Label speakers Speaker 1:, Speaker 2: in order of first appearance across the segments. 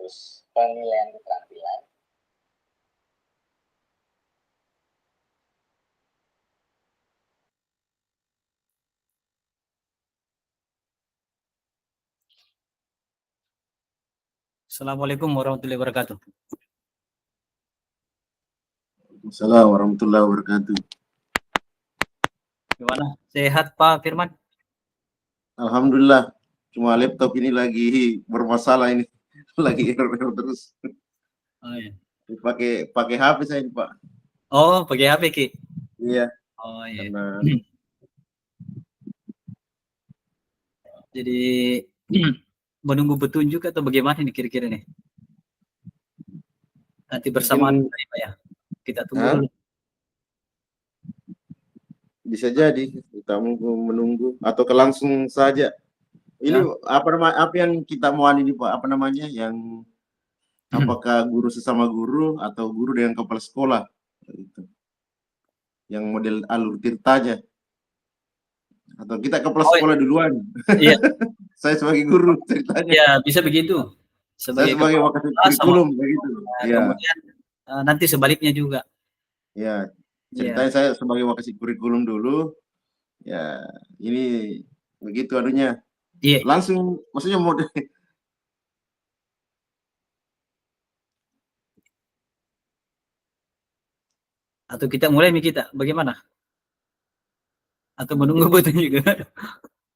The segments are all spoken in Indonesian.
Speaker 1: siklus penilaian keterampilan.
Speaker 2: Assalamualaikum warahmatullahi wabarakatuh.
Speaker 3: Assalamualaikum warahmatullahi wabarakatuh.
Speaker 2: Gimana? Sehat Pak Firman?
Speaker 3: Alhamdulillah. Cuma laptop ini lagi bermasalah ini. Lagi error terus.
Speaker 2: Oh, iya.
Speaker 3: Pakai HP saya ini, Pak.
Speaker 2: Oh, pakai HP Ki?
Speaker 3: Iya.
Speaker 2: Oh iya.
Speaker 3: Karena
Speaker 2: Jadi menunggu petunjuk atau bagaimana nih kira-kira nih? Nanti bersamaan Pak ya. Kita tunggu dulu.
Speaker 3: Bisa jadi kita menunggu atau langsung saja. Ini apa yang kita mau ini Pak? Apa namanya? Yang apakah guru sesama guru atau guru dengan kepala sekolah? Gitu. Yang model alur tirtanya. Atau kita kepala sekolah duluan?
Speaker 2: Iya.
Speaker 3: Saya sebagai guru ceritanya.
Speaker 2: Ya, bisa begitu.
Speaker 3: Saya sebagai wakil kurikulum begitu. Ya.
Speaker 2: Kemudian nanti sebaliknya juga.
Speaker 3: Ya, ceritanya saya sebagai wakil kurikulum dulu. Ya, ini begitu anunya.
Speaker 2: Iya.
Speaker 3: Langsung, maksudnya model.
Speaker 2: Atau kita mulai nih kita, bagaimana? Atau menunggu petunjuk juga?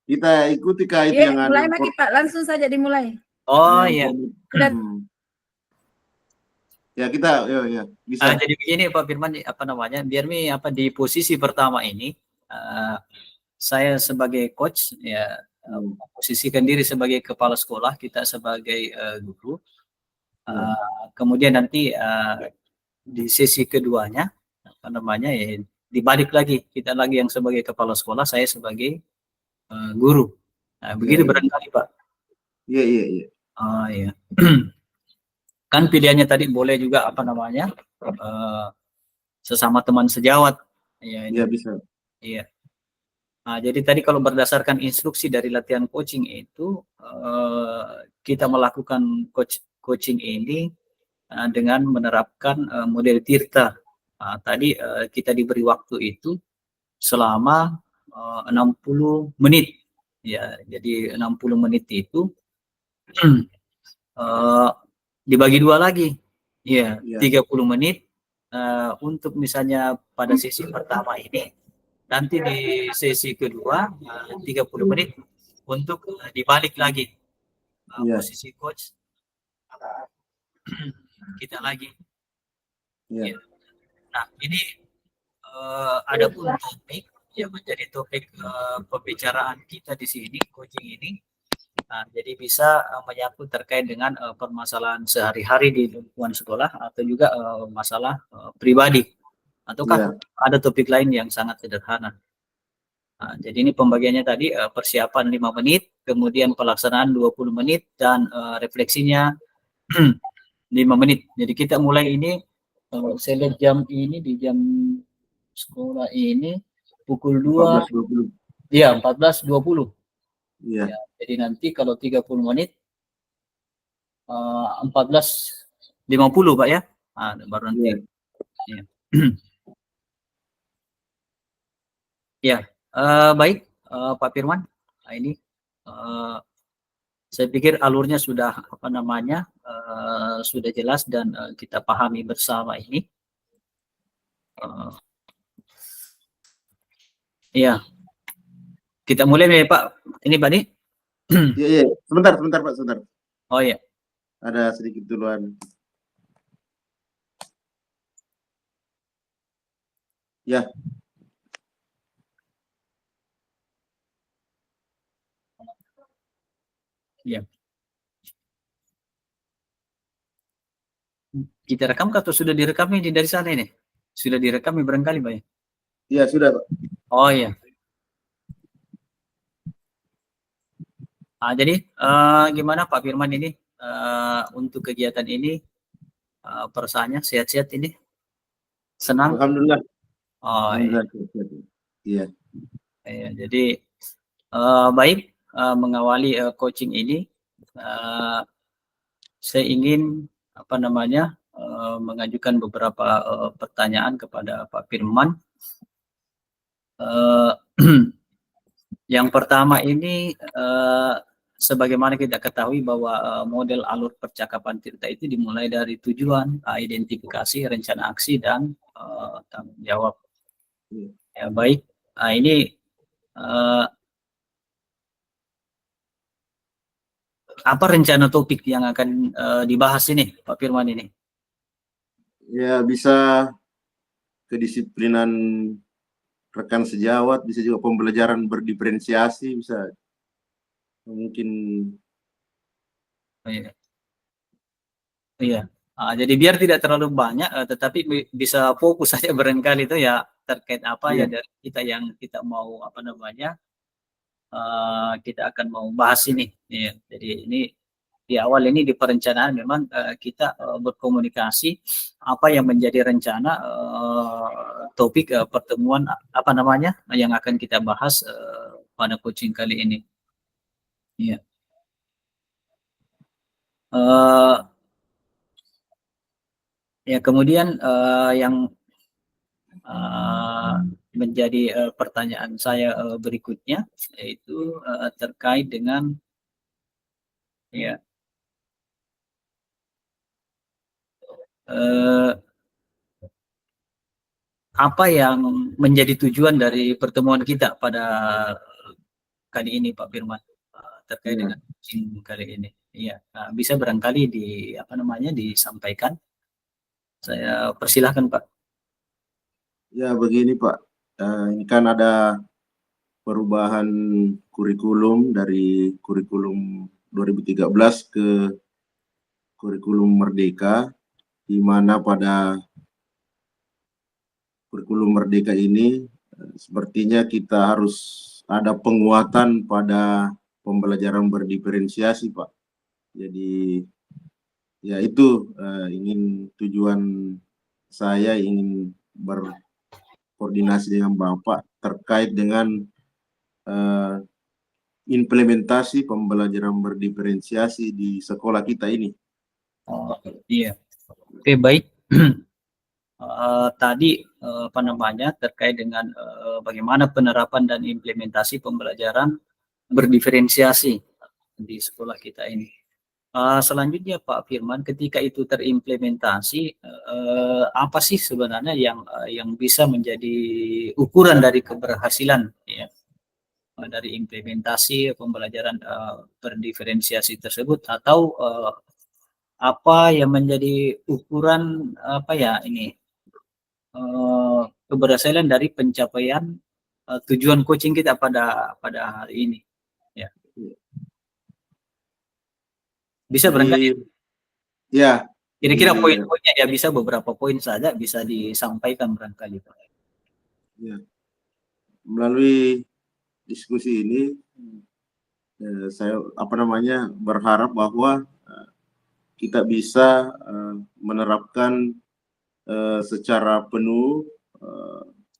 Speaker 3: Kita ikuti kah itu yang
Speaker 4: mulai lagi Pak, langsung saja dimulai.
Speaker 2: Oh iya.
Speaker 3: Ya kita, ya bisa.
Speaker 2: Jadi begini Pak Firman, apa namanya? Biar di posisi pertama ini, saya sebagai coach ya posisikan diri sebagai kepala sekolah, kita sebagai guru. Kemudian nanti di sesi keduanya, apa namanya ya, dibalik lagi, kita lagi yang sebagai kepala sekolah, saya sebagai guru. Nah, begitu barangkali Pak.
Speaker 3: Iya.
Speaker 2: Oh iya. Kan pilihannya tadi boleh juga apa namanya sesama teman sejawat.
Speaker 3: Iya bisa.
Speaker 2: Iya. Nah, jadi tadi kalau berdasarkan instruksi dari latihan coaching itu kita melakukan coaching ini dengan menerapkan model Tirta. Nah, tadi kita diberi waktu itu selama 60 menit. Ya, jadi 60 menit itu dibagi dua lagi. Ya, 30 menit untuk misalnya pada sesi pertama ini. Nanti di sesi kedua 30 menit untuk dibalik lagi posisi coach kita lagi. Ya. Nah ini ada pun topik yang menjadi topik pembicaraan kita di sini coaching ini. Nah, jadi bisa menyangkut terkait dengan permasalahan sehari-hari di lingkungan sekolah atau juga masalah pribadi. Ataukah ada topik lain yang sangat sederhana. Nah, jadi ini pembagiannya tadi persiapan 5 menit, kemudian pelaksanaan 20 menit, dan refleksinya 5 menit. Jadi kita mulai ini, saya lihat jam ini, di jam sekolah ini, pukul 2.
Speaker 3: 14.20.
Speaker 2: Iya, 14.20.
Speaker 3: Iya.
Speaker 2: Ya, jadi nanti kalau 30 menit, 14.50 Pak ya. Nah, baru nanti. Ya. Ya, baik Pak Firman. Nah, ini saya pikir alurnya sudah apa namanya sudah jelas dan kita pahami bersama ini. Ya, kita mulai nih Pak. Ini Pak nih.
Speaker 3: Iya. Sebentar Pak, sebentar.
Speaker 2: Oh iya.
Speaker 3: Ada sedikit duluan. Ya.
Speaker 2: Ya. Kita rekam atau sudah direkam ini dari sana ini? Sudah direkam barangkali Pak ya?
Speaker 3: Iya, sudah Pak.
Speaker 2: Oh iya. Jadi gimana Pak Firman ini untuk kegiatan ini perasaannya sehat-sehat ini? Senang?
Speaker 3: Alhamdulillah.
Speaker 2: Oh
Speaker 3: Alhamdulillah. Iya.
Speaker 2: Ya, jadi baik mengawali coaching ini saya ingin mengajukan beberapa pertanyaan kepada Pak Firman. Yang pertama ini, sebagaimana kita ketahui bahwa model alur percakapan Tirta itu dimulai dari tujuan, identifikasi, rencana aksi, dan tanggung jawab. Ya, baik. Ini apa rencana topik yang akan dibahas ini, Pak Firman ini?
Speaker 3: Ya, bisa kedisiplinan rekan sejawat, bisa juga pembelajaran berdiferensiasi, bisa mungkin.
Speaker 2: Oh, iya. Iya. Jadi biar tidak terlalu banyak, tetapi bisa fokus saja barangkali itu ya terkait apa ya dari kita yang kita mau kita akan mau bahas ini. Ya. Jadi ini di awal ini di perencanaan memang kita berkomunikasi apa yang menjadi rencana topik pertemuan yang akan kita bahas pada coaching kali ini. Iya. Ya, kemudian yang menjadi pertanyaan saya berikutnya yaitu terkait dengan ya apa yang menjadi tujuan dari pertemuan kita pada kali ini, Pak Firman, terkait dengan coaching kali ini. Iya, bisa barangkali disampaikan. Saya persilahkan, Pak.
Speaker 3: Ya, begini Pak, ini kan ada perubahan kurikulum dari kurikulum 2013 ke kurikulum Merdeka, di mana pada kurikulum Merdeka ini sepertinya kita harus ada penguatan pada pembelajaran berdiferensiasi, Pak. Jadi ya itu ingin tujuan saya ingin berkoordinasi dengan Bapak terkait dengan implementasi pembelajaran berdiferensiasi di sekolah kita ini.
Speaker 2: Oh, iya. Oke, baik. Tadi terkait dengan bagaimana penerapan dan implementasi pembelajaran berdiferensiasi di sekolah kita ini. Selanjutnya Pak Firman, ketika itu terimplementasi, apa sih sebenarnya yang bisa menjadi ukuran dari keberhasilan ya dari implementasi pembelajaran berdiferensiasi tersebut, atau apa yang menjadi ukuran keberhasilan dari pencapaian tujuan coaching kita pada hari ini ya. Bisa barangkali
Speaker 3: ya
Speaker 2: kira-kira poin-poinnya ya, bisa beberapa poin saja bisa disampaikan barangkali Pak.
Speaker 3: Ya. Melalui diskusi ini saya berharap bahwa kita bisa menerapkan secara penuh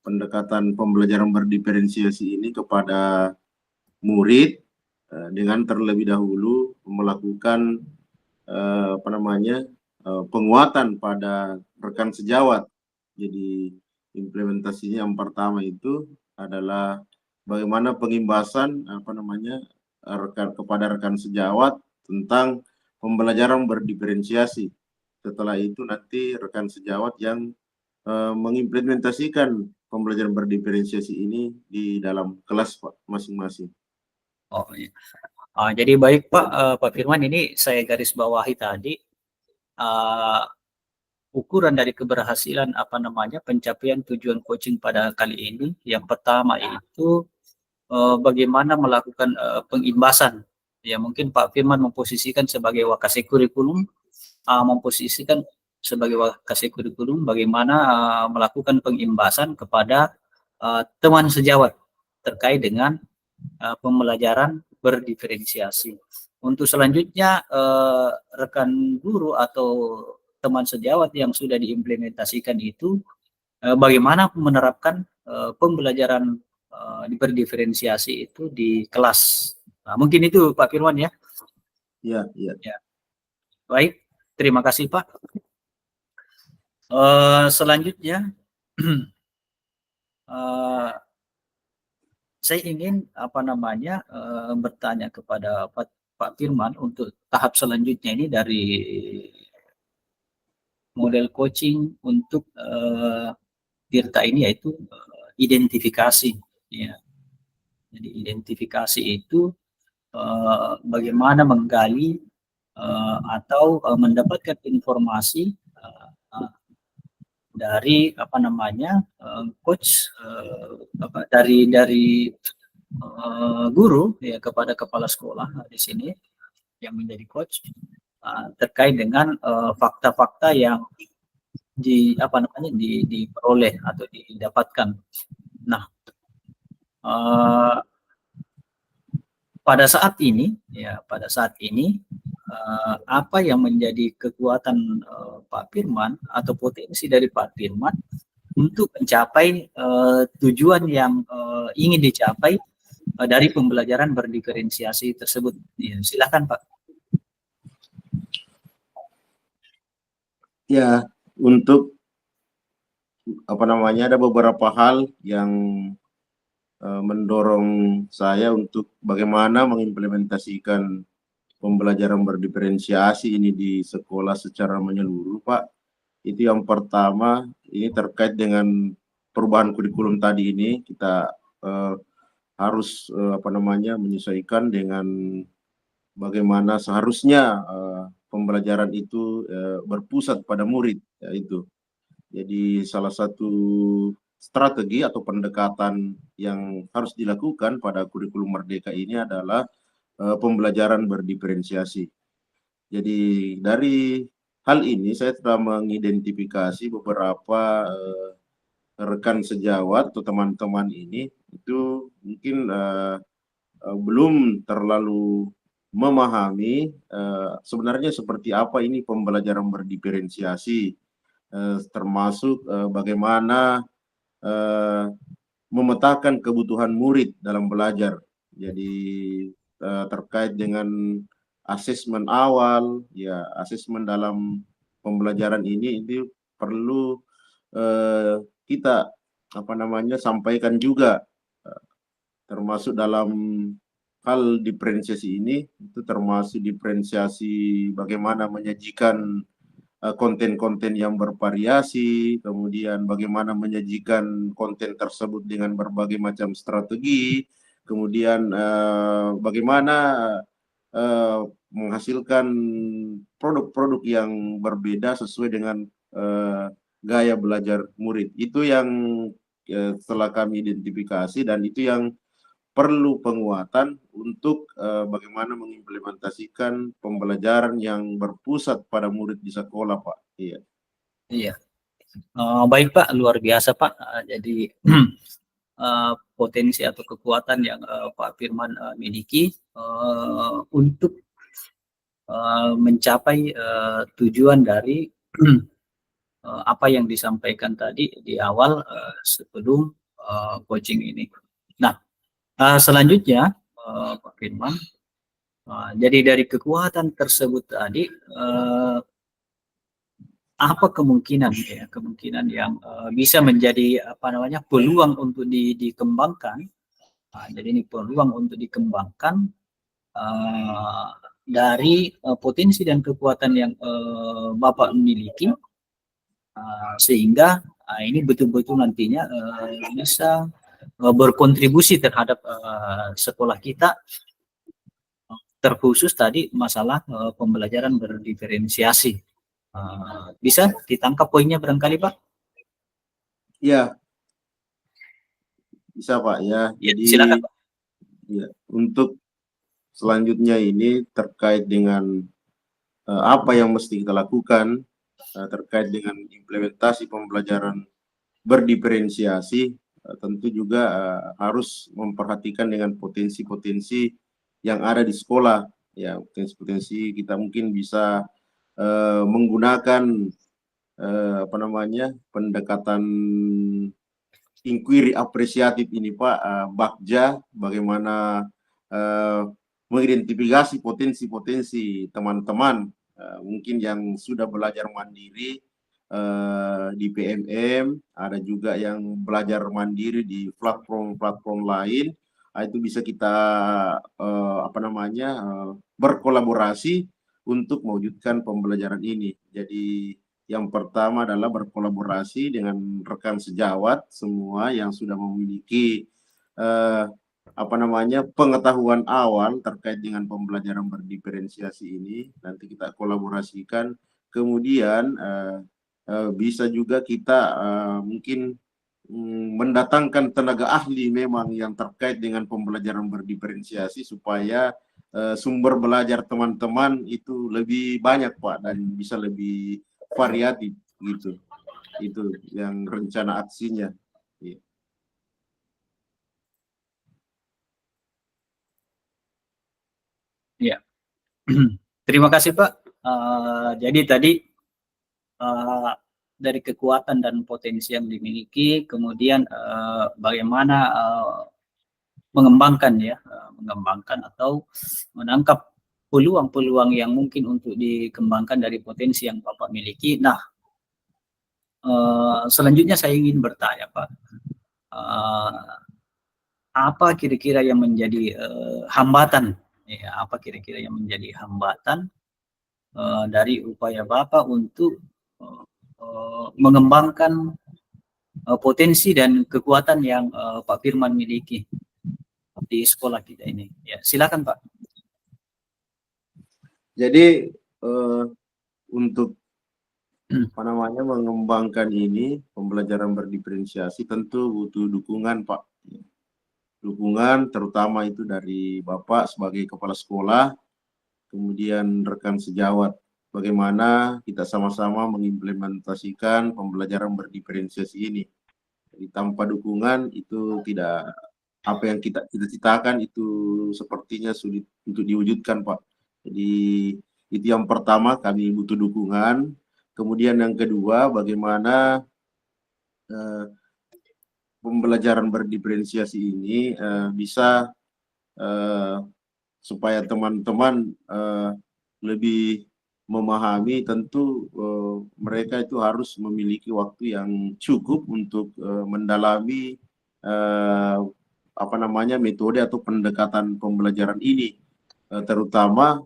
Speaker 3: pendekatan pembelajaran berdiferensiasi ini kepada murid dengan terlebih dahulu melakukan penguatan pada rekan sejawat. Jadi implementasinya yang pertama itu adalah bagaimana pengimbasan kepada rekan sejawat tentang pembelajaran berdiferensiasi. Setelah itu nanti rekan sejawat yang mengimplementasikan pembelajaran berdiferensiasi ini di dalam kelas masing-masing.
Speaker 2: Oh iya. Jadi baik Pak Firman, ini saya garis bawahi tadi ukuran dari keberhasilan pencapaian tujuan coaching pada kali ini. Yang pertama itu bagaimana melakukan pengimbasan. Ya, mungkin Pak Firman memposisikan sebagai wakasek kurikulum, bagaimana melakukan pengimbasan kepada teman sejawat terkait dengan pembelajaran berdiferensiasi. Untuk selanjutnya rekan guru atau teman sejawat yang sudah diimplementasikan itu bagaimana menerapkan pembelajaran berdiferensiasi itu di kelas. Mungkin itu Pak Firman ya.
Speaker 3: Ya.
Speaker 2: Baik, terima kasih Pak. Selanjutnya saya ingin bertanya kepada Pak Firman untuk tahap selanjutnya ini dari model coaching untuk Tirta ini, yaitu identifikasi. Ya. Jadi identifikasi itu bagaimana menggali atau mendapatkan informasi dari coach dari guru ya kepada kepala sekolah di sini yang menjadi coach terkait dengan fakta-fakta yang diperoleh atau didapatkan. Nah, pada saat ini apa yang menjadi kekuatan Pak Firman atau potensi dari Pak Firman untuk mencapai tujuan yang ingin dicapai dari pembelajaran berdiferensiasi tersebut. Ya, silakan Pak.
Speaker 3: Ya, untuk ada beberapa hal yang mendorong saya untuk bagaimana mengimplementasikan pembelajaran berdiferensiasi ini di sekolah secara menyeluruh, Pak. Itu yang pertama, ini terkait dengan perubahan kurikulum tadi ini, kita harus menyesuaikan dengan bagaimana seharusnya pembelajaran itu berpusat pada murid, ya itu. Jadi salah satu strategi atau pendekatan yang harus dilakukan pada kurikulum Merdeka ini adalah pembelajaran berdiferensiasi. Jadi dari hal ini saya telah mengidentifikasi beberapa rekan sejawat atau teman-teman ini itu mungkin belum terlalu memahami sebenarnya seperti apa ini pembelajaran berdiferensiasi, termasuk bagaimana memetakan kebutuhan murid dalam belajar. Jadi terkait dengan asesmen awal, ya asesmen dalam pembelajaran ini itu perlu kita sampaikan juga, termasuk dalam hal diferensiasi ini, itu termasuk diferensiasi bagaimana menyajikan konten-konten yang bervariasi, kemudian bagaimana menyajikan konten tersebut dengan berbagai macam strategi, kemudian bagaimana menghasilkan produk-produk yang berbeda sesuai dengan gaya belajar murid. Itu yang telah kami identifikasi, dan itu yang perlu penguatan untuk bagaimana mengimplementasikan pembelajaran yang berpusat pada murid di sekolah, Pak. Iya.
Speaker 2: Iya. Baik Pak, luar biasa Pak. Jadi potensi atau kekuatan yang Pak Firman miliki untuk mencapai tujuan dari apa yang disampaikan tadi di awal sebelum coaching ini. Nah, selanjutnya Pak Firman, jadi dari kekuatan tersebut tadi apa kemungkinan yang bisa menjadi peluang untuk dikembangkan. Jadi ini peluang untuk dikembangkan dari potensi dan kekuatan yang Bapak miliki, sehingga ini betul-betul nantinya bisa berkontribusi terhadap sekolah kita, terkhusus tadi masalah pembelajaran berdiferensiasi. Bisa ditangkap poinnya barangkali Pak?
Speaker 3: Ya, bisa Pak ya. Jadi
Speaker 2: silakan Pak.
Speaker 3: Ya, untuk selanjutnya ini terkait dengan apa yang mesti kita lakukan terkait dengan implementasi pembelajaran berdiferensiasi, tentu juga harus memperhatikan dengan potensi-potensi yang ada di sekolah. Ya, potensi-potensi kita mungkin bisa menggunakan pendekatan inquiry apresiatif ini Pak, Bagja, bagaimana mengidentifikasi potensi-potensi teman-teman mungkin yang sudah belajar mandiri di PMM, ada juga yang belajar mandiri di platform-platform lain. Itu bisa kita berkolaborasi untuk mewujudkan pembelajaran ini. Jadi yang pertama adalah berkolaborasi dengan rekan sejawat semua yang sudah memiliki pengetahuan awal terkait dengan pembelajaran berdiferensiasi ini. Nanti kita kolaborasikan. Kemudian bisa juga kita mungkin mendatangkan tenaga ahli memang yang terkait dengan pembelajaran berdiferensiasi supaya sumber belajar teman-teman itu lebih banyak Pak dan bisa lebih variatif gitu. Itu yang rencana aksinya. Ya.
Speaker 2: Ya. Terima kasih Pak. Jadi tadi dari kekuatan dan potensi yang dimiliki, kemudian bagaimana mengembangkan atau menangkap peluang-peluang yang mungkin untuk dikembangkan dari potensi yang Bapak miliki. Nah, selanjutnya saya ingin bertanya Pak, apa kira-kira yang menjadi hambatan? Ya, apa kira-kira yang menjadi hambatan dari upaya Bapak untuk mengembangkan potensi dan kekuatan yang Pak Firman miliki di sekolah kita ini? Ya, silakan Pak.
Speaker 3: Jadi untuk mengembangkan ini pembelajaran berdiferensiasi tentu butuh dukungan Pak. Dukungan terutama itu dari Bapak sebagai kepala sekolah, kemudian rekan sejawat. Bagaimana kita sama-sama mengimplementasikan pembelajaran berdiferensiasi ini. Jadi tanpa dukungan itu tidak, apa yang kita cita-citakan itu sepertinya sulit untuk diwujudkan Pak. Jadi itu yang pertama, kami butuh dukungan. Kemudian yang kedua, bagaimana pembelajaran berdiferensiasi ini bisa supaya teman-teman lebih memahami, tentu mereka itu harus memiliki waktu yang cukup untuk mendalami metode atau pendekatan pembelajaran ini, terutama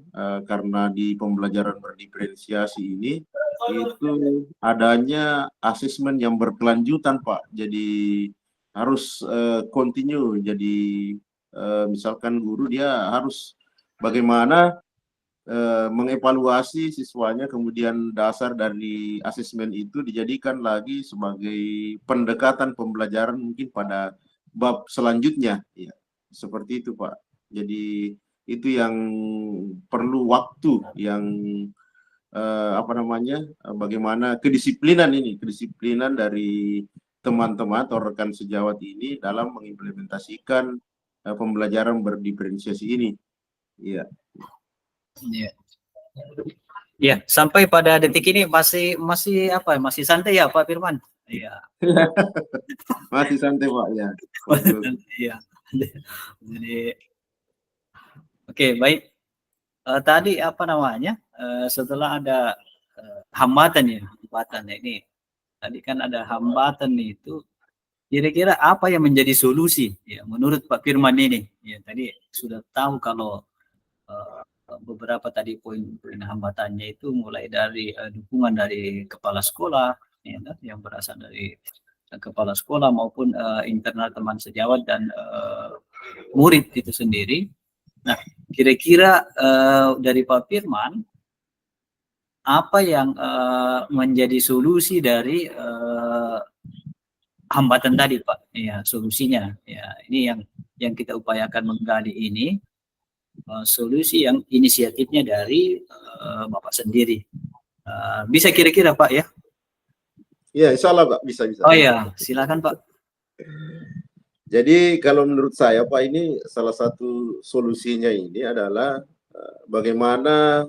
Speaker 3: karena di pembelajaran berdiferensiasi ini itu adanya asesmen yang berkelanjutan Pak. Jadi harus continue. Jadi misalkan guru dia harus bagaimana mengevaluasi siswanya, kemudian dasar dari asesmen itu dijadikan lagi sebagai pendekatan pembelajaran mungkin pada bab selanjutnya. Ya, seperti itu Pak. Jadi itu yang perlu waktu yang bagaimana kedisiplinan dari teman-teman atau rekan sejawat ini dalam mengimplementasikan pembelajaran berdiferensiasi ini. Iya.
Speaker 2: Ya. Ya, sampai pada detik ini masih santai ya Pak Firman? Iya.
Speaker 3: Masih santai Pak ya.
Speaker 2: Iya. Jadi oke, baik. Tadi setelah ada hambatan ini. Tadi kan ada hambatan itu. Kira-kira apa yang menjadi solusi ya menurut Pak Firman ini? Ya, tadi sudah tahu kalau beberapa tadi poin-poin hambatannya itu mulai dari dukungan dari kepala sekolah ya, yang berasal dari kepala sekolah maupun internal teman sejawat dan murid itu sendiri. Nah, kira-kira dari Pak Firman apa yang menjadi solusi dari hambatan tadi Pak? Ya, solusinya ya ini yang kita upayakan menggali ini. Solusi yang inisiatifnya dari Bapak sendiri. Bisa kira-kira Pak ya?
Speaker 3: Iya, insya Allah Pak, bisa.
Speaker 2: Oh ya, silakan Pak.
Speaker 3: Jadi kalau menurut saya Pak, ini salah satu solusinya ini adalah bagaimana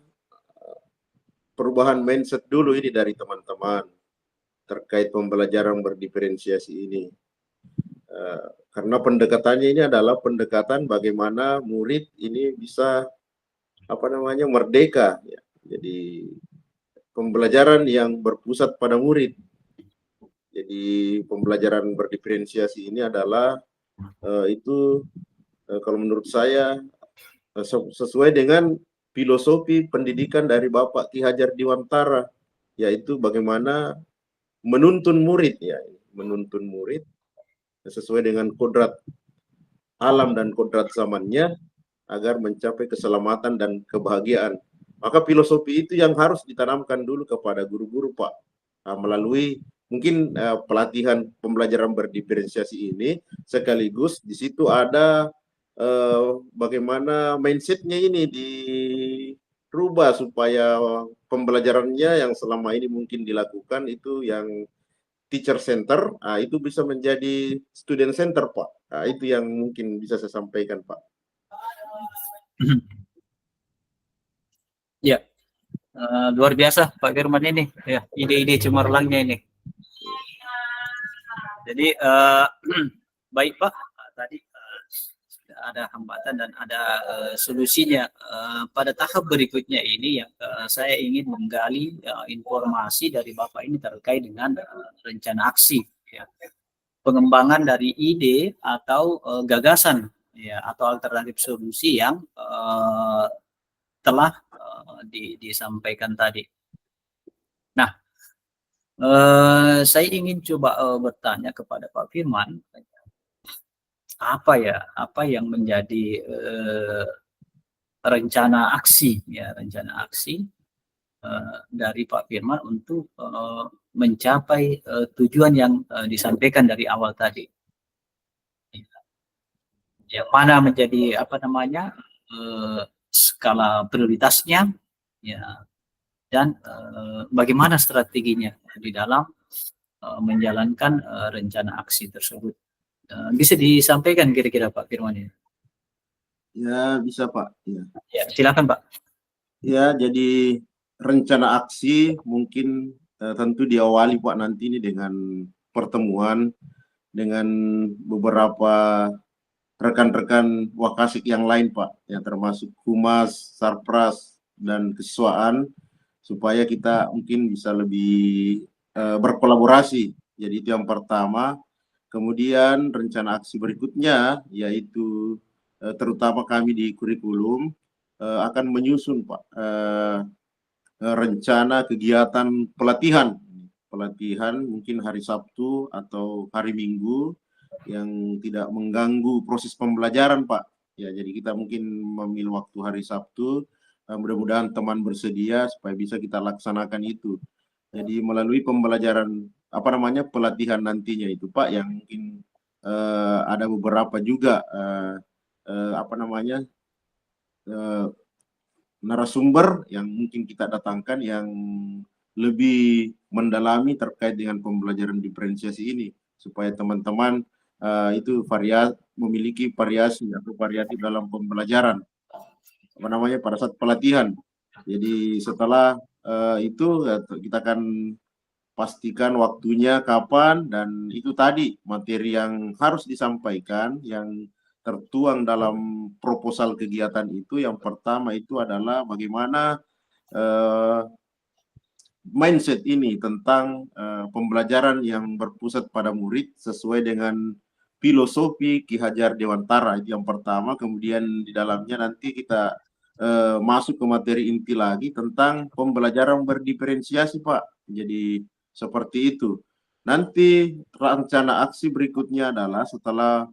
Speaker 3: perubahan mindset dulu ini dari teman-teman terkait pembelajaran berdiferensiasi ini. Karena pendekatannya ini adalah pendekatan bagaimana murid ini bisa merdeka ya, Jadi pembelajaran yang berpusat pada murid. Jadi pembelajaran berdiferensiasi ini adalah kalau menurut saya sesuai dengan filosofi pendidikan dari Bapak Ki Hajar Dewantara, yaitu bagaimana menuntun murid, ya, menuntun murid sesuai dengan kodrat alam dan kodrat zamannya agar mencapai keselamatan dan kebahagiaan. Maka filosofi itu yang harus ditanamkan dulu kepada guru-guru, Pak, melalui mungkin pelatihan pembelajaran berdiferensiasi ini, sekaligus di situ ada bagaimana mindsetnya ini dirubah supaya pembelajarannya yang selama ini mungkin dilakukan itu yang teacher center, itu bisa menjadi student center, Pak. Itu yang mungkin bisa saya sampaikan, Pak.
Speaker 2: Ya, luar biasa Pak Firman ini, ya, ide-ide cemerlangnya ini. Jadi baik Pak, tadi ada hambatan dan ada solusinya. Pada tahap berikutnya ini yang saya ingin menggali informasi dari Bapak ini terkait dengan rencana aksi, ya. Pengembangan dari ide atau gagasan, ya, atau alternatif solusi yang telah disampaikan tadi. Nah, saya ingin coba bertanya kepada Pak Firman, apa yang menjadi rencana aksi, ya, rencana aksi dari Pak Firman untuk mencapai tujuan yang disampaikan dari awal tadi. Yang mana menjadi skala prioritasnya, ya, dan bagaimana strateginya di dalam menjalankan rencana aksi tersebut. Bisa disampaikan kira-kira Pak Firman ini?
Speaker 3: Ya, bisa Pak.
Speaker 2: Ya, silakan Pak.
Speaker 3: Ya, jadi rencana aksi mungkin tentu diawali Pak nanti ini dengan pertemuan dengan beberapa rekan-rekan Wakasik yang lain Pak, ya, termasuk Humas, Sarpras, dan Kesiswaan, supaya kita mungkin bisa lebih berkolaborasi. Jadi itu yang pertama. Kemudian rencana aksi berikutnya, yaitu terutama kami di kurikulum akan menyusun Pak rencana kegiatan pelatihan mungkin hari Sabtu atau hari Minggu yang tidak mengganggu proses pembelajaran Pak. Ya, jadi kita mungkin memilih waktu hari Sabtu, mudah-mudahan teman bersedia supaya bisa kita laksanakan itu. Jadi melalui pembelajaran pelatihan nantinya itu Pak, yang mungkin ada beberapa juga narasumber yang mungkin kita datangkan yang lebih mendalami terkait dengan pembelajaran diferensiasi ini, supaya teman-teman itu memiliki variasi atau variatif dalam pembelajaran pada saat pelatihan. Jadi setelah itu kita akan pastikan waktunya kapan, dan itu tadi materi yang harus disampaikan yang tertuang dalam proposal kegiatan itu. Yang pertama itu adalah bagaimana mindset ini tentang pembelajaran yang berpusat pada murid sesuai dengan filosofi Ki Hajar Dewantara, itu yang pertama. Kemudian di dalamnya nanti kita masuk ke materi inti lagi tentang pembelajaran berdiferensiasi Pak. Jadi seperti itu. Nanti rencana aksi berikutnya adalah setelah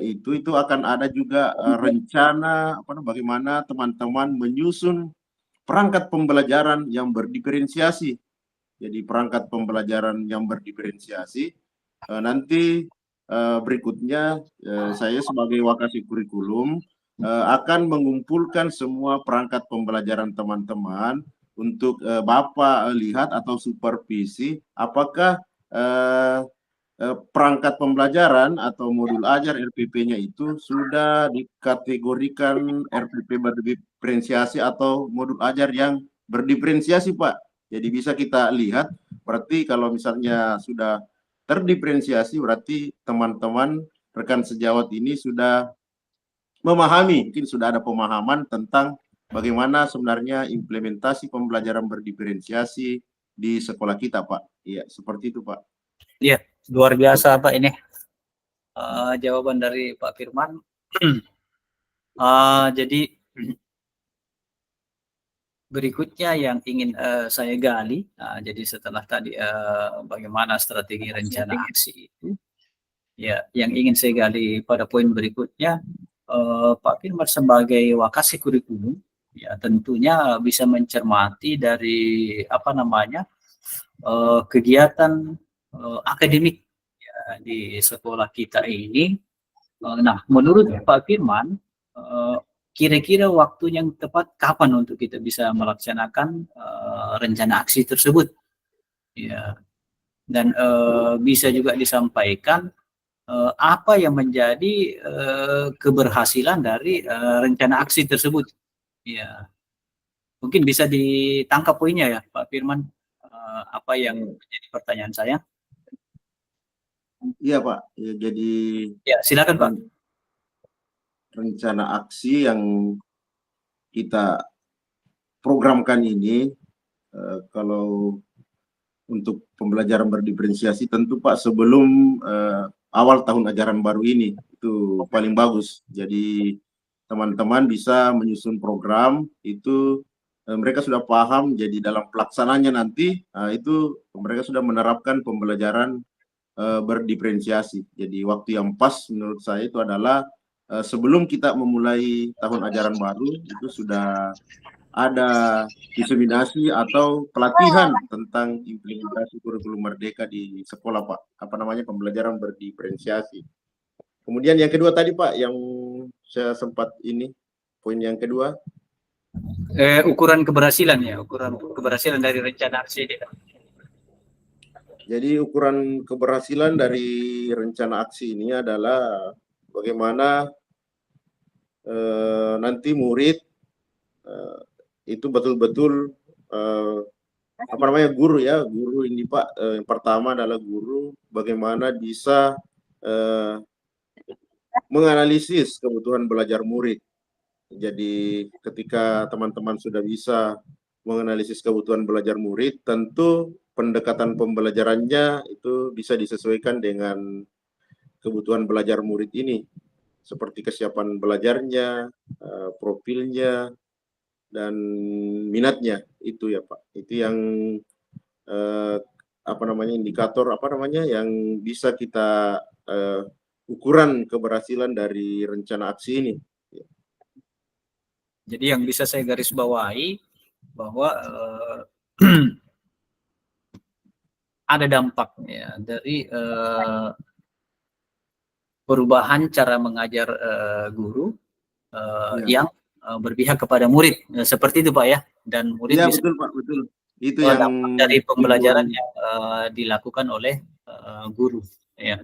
Speaker 3: itu akan ada juga rencana bagaimana teman-teman menyusun perangkat pembelajaran yang berdiferensiasi. Jadi perangkat pembelajaran yang berdiferensiasi nanti berikutnya saya sebagai Wakasik kurikulum akan mengumpulkan semua perangkat pembelajaran teman-teman untuk Bapak lihat atau supervisi apakah perangkat pembelajaran atau modul ajar RPP-nya itu sudah dikategorikan RPP berdiferensiasi atau modul ajar yang berdiferensiasi Pak. Jadi bisa kita lihat, berarti kalau misalnya sudah terdiferensiasi, berarti teman-teman rekan sejawat ini sudah memahami, mungkin sudah ada pemahaman tentang bagaimana sebenarnya implementasi pembelajaran berdiferensiasi di sekolah kita, Pak. Iya, seperti itu, Pak.
Speaker 2: Iya, luar biasa Pak ini jawaban dari Pak Firman. Jadi berikutnya yang ingin saya gali, jadi setelah tadi bagaimana strategi rencana aksi itu, ya yang ingin saya gali pada poin berikutnya, Pak Firman sebagai wakasi kurikulum, ya tentunya bisa mencermati dari apa namanya kegiatan akademik ya, di sekolah kita ini. Nah, menurut Pak Firman, kira-kira waktu yang tepat kapan untuk kita bisa melaksanakan rencana aksi tersebut? Ya, dan bisa juga disampaikan apa yang menjadi keberhasilan dari rencana aksi tersebut. Ya, mungkin bisa ditangkap poinnya ya, Pak Firman. Apa yang menjadi pertanyaan saya?
Speaker 3: Iya, Pak. Ya, jadi
Speaker 2: Ya, silakan Pak.
Speaker 3: rencana aksi yang kita programkan ini, kalau untuk pembelajaran berdiferensiasi tentu Pak sebelum awal tahun ajaran baru ini itu paling bagus. Jadi teman-teman bisa menyusun program itu, mereka sudah paham, jadi dalam pelaksananya nanti itu mereka sudah menerapkan pembelajaran berdiferensiasi. Jadi waktu yang pas menurut saya itu adalah sebelum kita memulai tahun ajaran baru itu sudah ada diseminasi atau pelatihan tentang implementasi kurikulum merdeka di sekolah, Pak. Apa namanya, pembelajaran berdiferensiasi. Kemudian yang kedua tadi, Pak, yang saya sempat ini, poin yang kedua.
Speaker 2: Ukuran keberhasilan ya, ukuran keberhasilan dari rencana aksi ini.
Speaker 3: Jadi ukuran keberhasilan dari rencana aksi ini adalah bagaimana nanti murid itu betul-betul apa namanya, guru ya, guru ini Pak, yang pertama adalah guru bagaimana bisa menganalisis kebutuhan belajar murid. Jadi ketika teman-teman sudah bisa menganalisis kebutuhan belajar murid, tentu pendekatan pembelajarannya itu bisa disesuaikan dengan kebutuhan belajar murid ini, seperti kesiapan belajarnya, profilnya, dan minatnya itu ya Pak. Itu yang apa namanya, indikator apa namanya yang bisa kita ukuran keberhasilan dari rencana aksi ini.
Speaker 2: Jadi yang bisa saya garis bawahi bahwa ada dampak ya dari perubahan cara mengajar guru yang berpihak kepada murid, seperti itu Pak ya, dan murid
Speaker 3: ya,
Speaker 2: bisa
Speaker 3: betul Pak, betul. Itu yang
Speaker 2: dampak dari pembelajaran yang dilakukan oleh guru ya.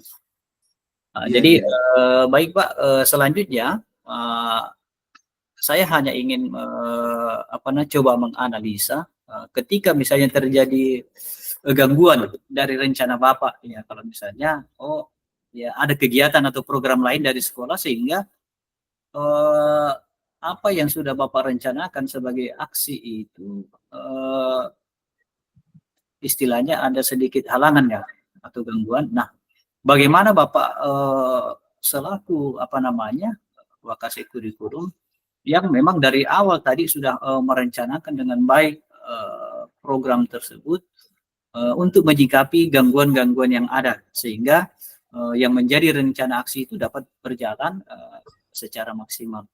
Speaker 2: Jadi baik Pak, selanjutnya saya hanya ingin coba menganalisa ketika misalnya terjadi gangguan dari rencana Bapak ya, kalau misalnya ya ada kegiatan atau program lain dari sekolah sehingga apa yang sudah Bapak rencanakan sebagai aksi itu istilahnya ada sedikit halangan ya atau gangguan. Nah, bagaimana Bapak selaku wakasi kurikulum yang memang dari awal tadi sudah merencanakan dengan baik program tersebut untuk menyikapi gangguan-gangguan yang ada sehingga yang menjadi rencana aksi itu dapat berjalan secara maksimal.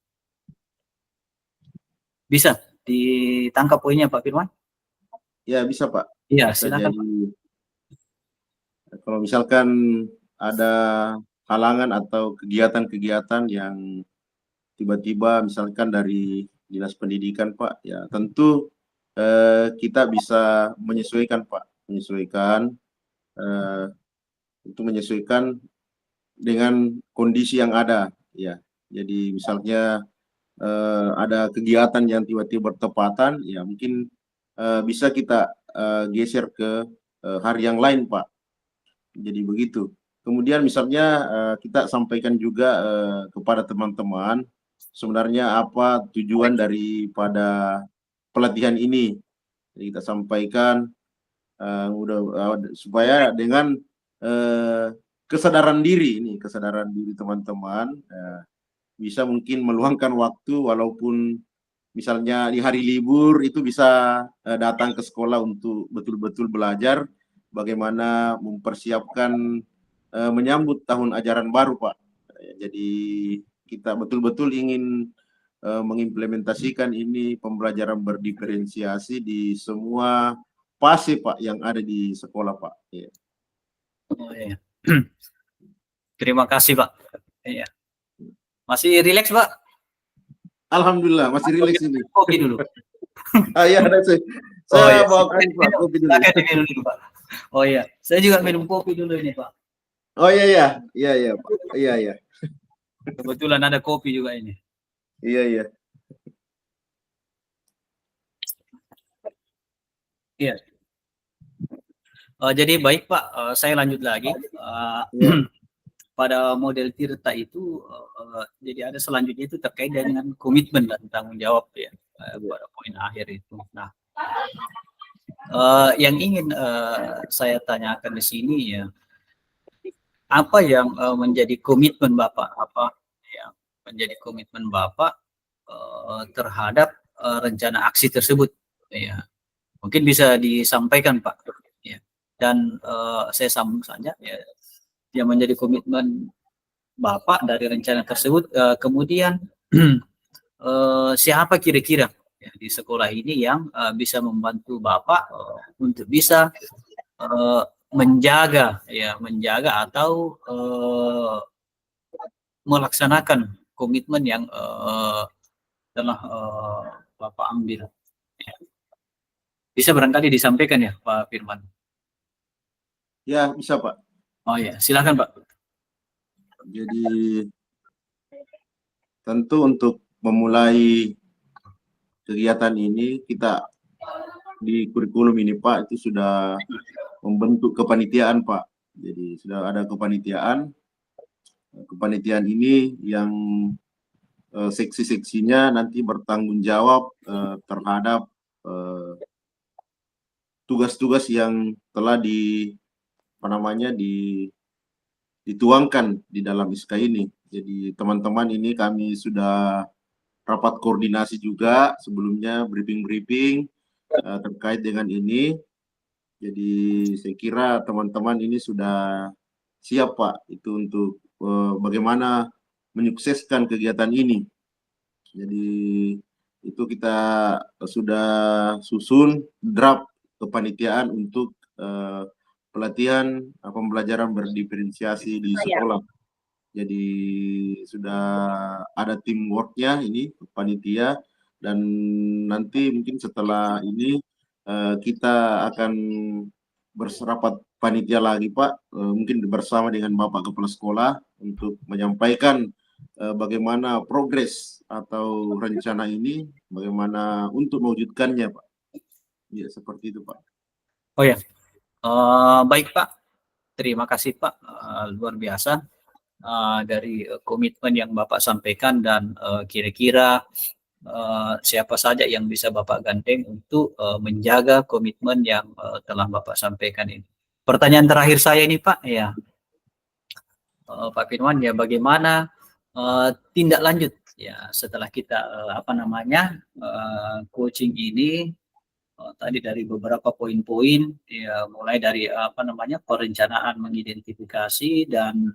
Speaker 2: Bisa ditangkap poinnya Pak Firman?
Speaker 3: Ya, bisa Pak.
Speaker 2: Iya,
Speaker 3: Bisa
Speaker 2: silakan.
Speaker 3: jadi, kalau misalkan ada halangan atau kegiatan-kegiatan yang tiba-tiba misalkan dari dinas pendidikan Pak, ya tentu kita bisa menyesuaikan Pak, menyesuaikan dengan kondisi yang ada ya. Jadi misalnya ada kegiatan yang tiba-tiba bertepatan, ya mungkin bisa kita geser ke hari yang lain Pak. Jadi begitu. Kemudian misalnya kita sampaikan juga kepada teman-teman sebenarnya apa tujuan daripada pelatihan ini. Jadi kita sampaikan supaya dengan kesadaran diri teman-teman bisa mungkin meluangkan waktu walaupun misalnya di hari libur itu bisa datang ke sekolah untuk betul-betul belajar bagaimana mempersiapkan menyambut tahun ajaran baru, Pak. Jadi kita betul-betul ingin mengimplementasikan ini pembelajaran berdiferensiasi di semua fase, Pak, yang ada di sekolah, Pak. Ya.
Speaker 2: Oh, iya. Terima kasih, Pak. Iya. Masih rileks, Pak?
Speaker 3: Alhamdulillah, masih rileks ini.
Speaker 2: Kopi dulu.
Speaker 3: Iya, ada saya. Saya bawa kopi dulu.
Speaker 2: Pak. Oh iya, saya juga minum kopi dulu ini, Pak.
Speaker 3: Oh iya, Pak. Iya.
Speaker 2: Kebetulan ada kopi juga ini.
Speaker 3: Iya.
Speaker 2: Iya. Jadi baik, Pak, saya lanjut lagi. Pada model Tirta itu jadi ada selanjutnya itu terkait dengan komitmen dan tanggung jawab ya pada poin akhir itu. Nah, yang ingin saya tanyakan di sini ya, apa yang menjadi komitmen Bapak? Apa yang menjadi komitmen Bapak terhadap rencana aksi tersebut? Ya, mungkin bisa disampaikan, Pak. Ya. Dan saya sambung saja ya. Yang menjadi komitmen Bapak dari rencana tersebut, kemudian siapa kira-kira ya, di sekolah ini yang bisa membantu Bapak untuk bisa menjaga atau melaksanakan komitmen yang telah Bapak ambil. Ya. Bisa barangkali disampaikan ya, Pak Firman?
Speaker 3: Ya, bisa, Pak.
Speaker 2: Oh ya, silakan, Pak.
Speaker 3: Jadi tentu untuk memulai kegiatan ini kita di kurikulum ini, Pak, itu sudah membentuk kepanitiaan, Pak. Jadi sudah ada kepanitiaan. Kepanitiaan ini yang seksi-seksinya nanti bertanggung jawab terhadap tugas-tugas yang telah dituangkan di dalam SK ini. Jadi teman-teman ini kami sudah rapat koordinasi juga sebelumnya, briefing terkait dengan ini. Jadi saya kira teman-teman ini sudah siap, Pak, itu untuk bagaimana menyukseskan kegiatan ini. Jadi itu kita sudah susun draft kepanitiaan untuk pelatihan pembelajaran berdiferensiasi di sekolah. Jadi sudah ada teamworknya ini panitia, dan nanti mungkin setelah ini kita akan berserapat panitia lagi, Pak, mungkin bersama dengan Bapak Kepala Sekolah untuk menyampaikan bagaimana progres atau rencana ini, bagaimana untuk mewujudkannya, Pak. Ya, seperti itu, Pak.
Speaker 2: Oh ya. Baik, Pak, terima kasih, Pak, luar biasa dari komitmen yang Bapak sampaikan, dan kira-kira siapa saja yang bisa Bapak gandeng untuk menjaga komitmen yang telah Bapak sampaikan ini. Pertanyaan terakhir saya ini, Pak, ya, Pak Firman, ya, bagaimana tindak lanjut ya setelah kita coaching ini? Tadi dari beberapa poin-poin ya, mulai dari perencanaan, mengidentifikasi dan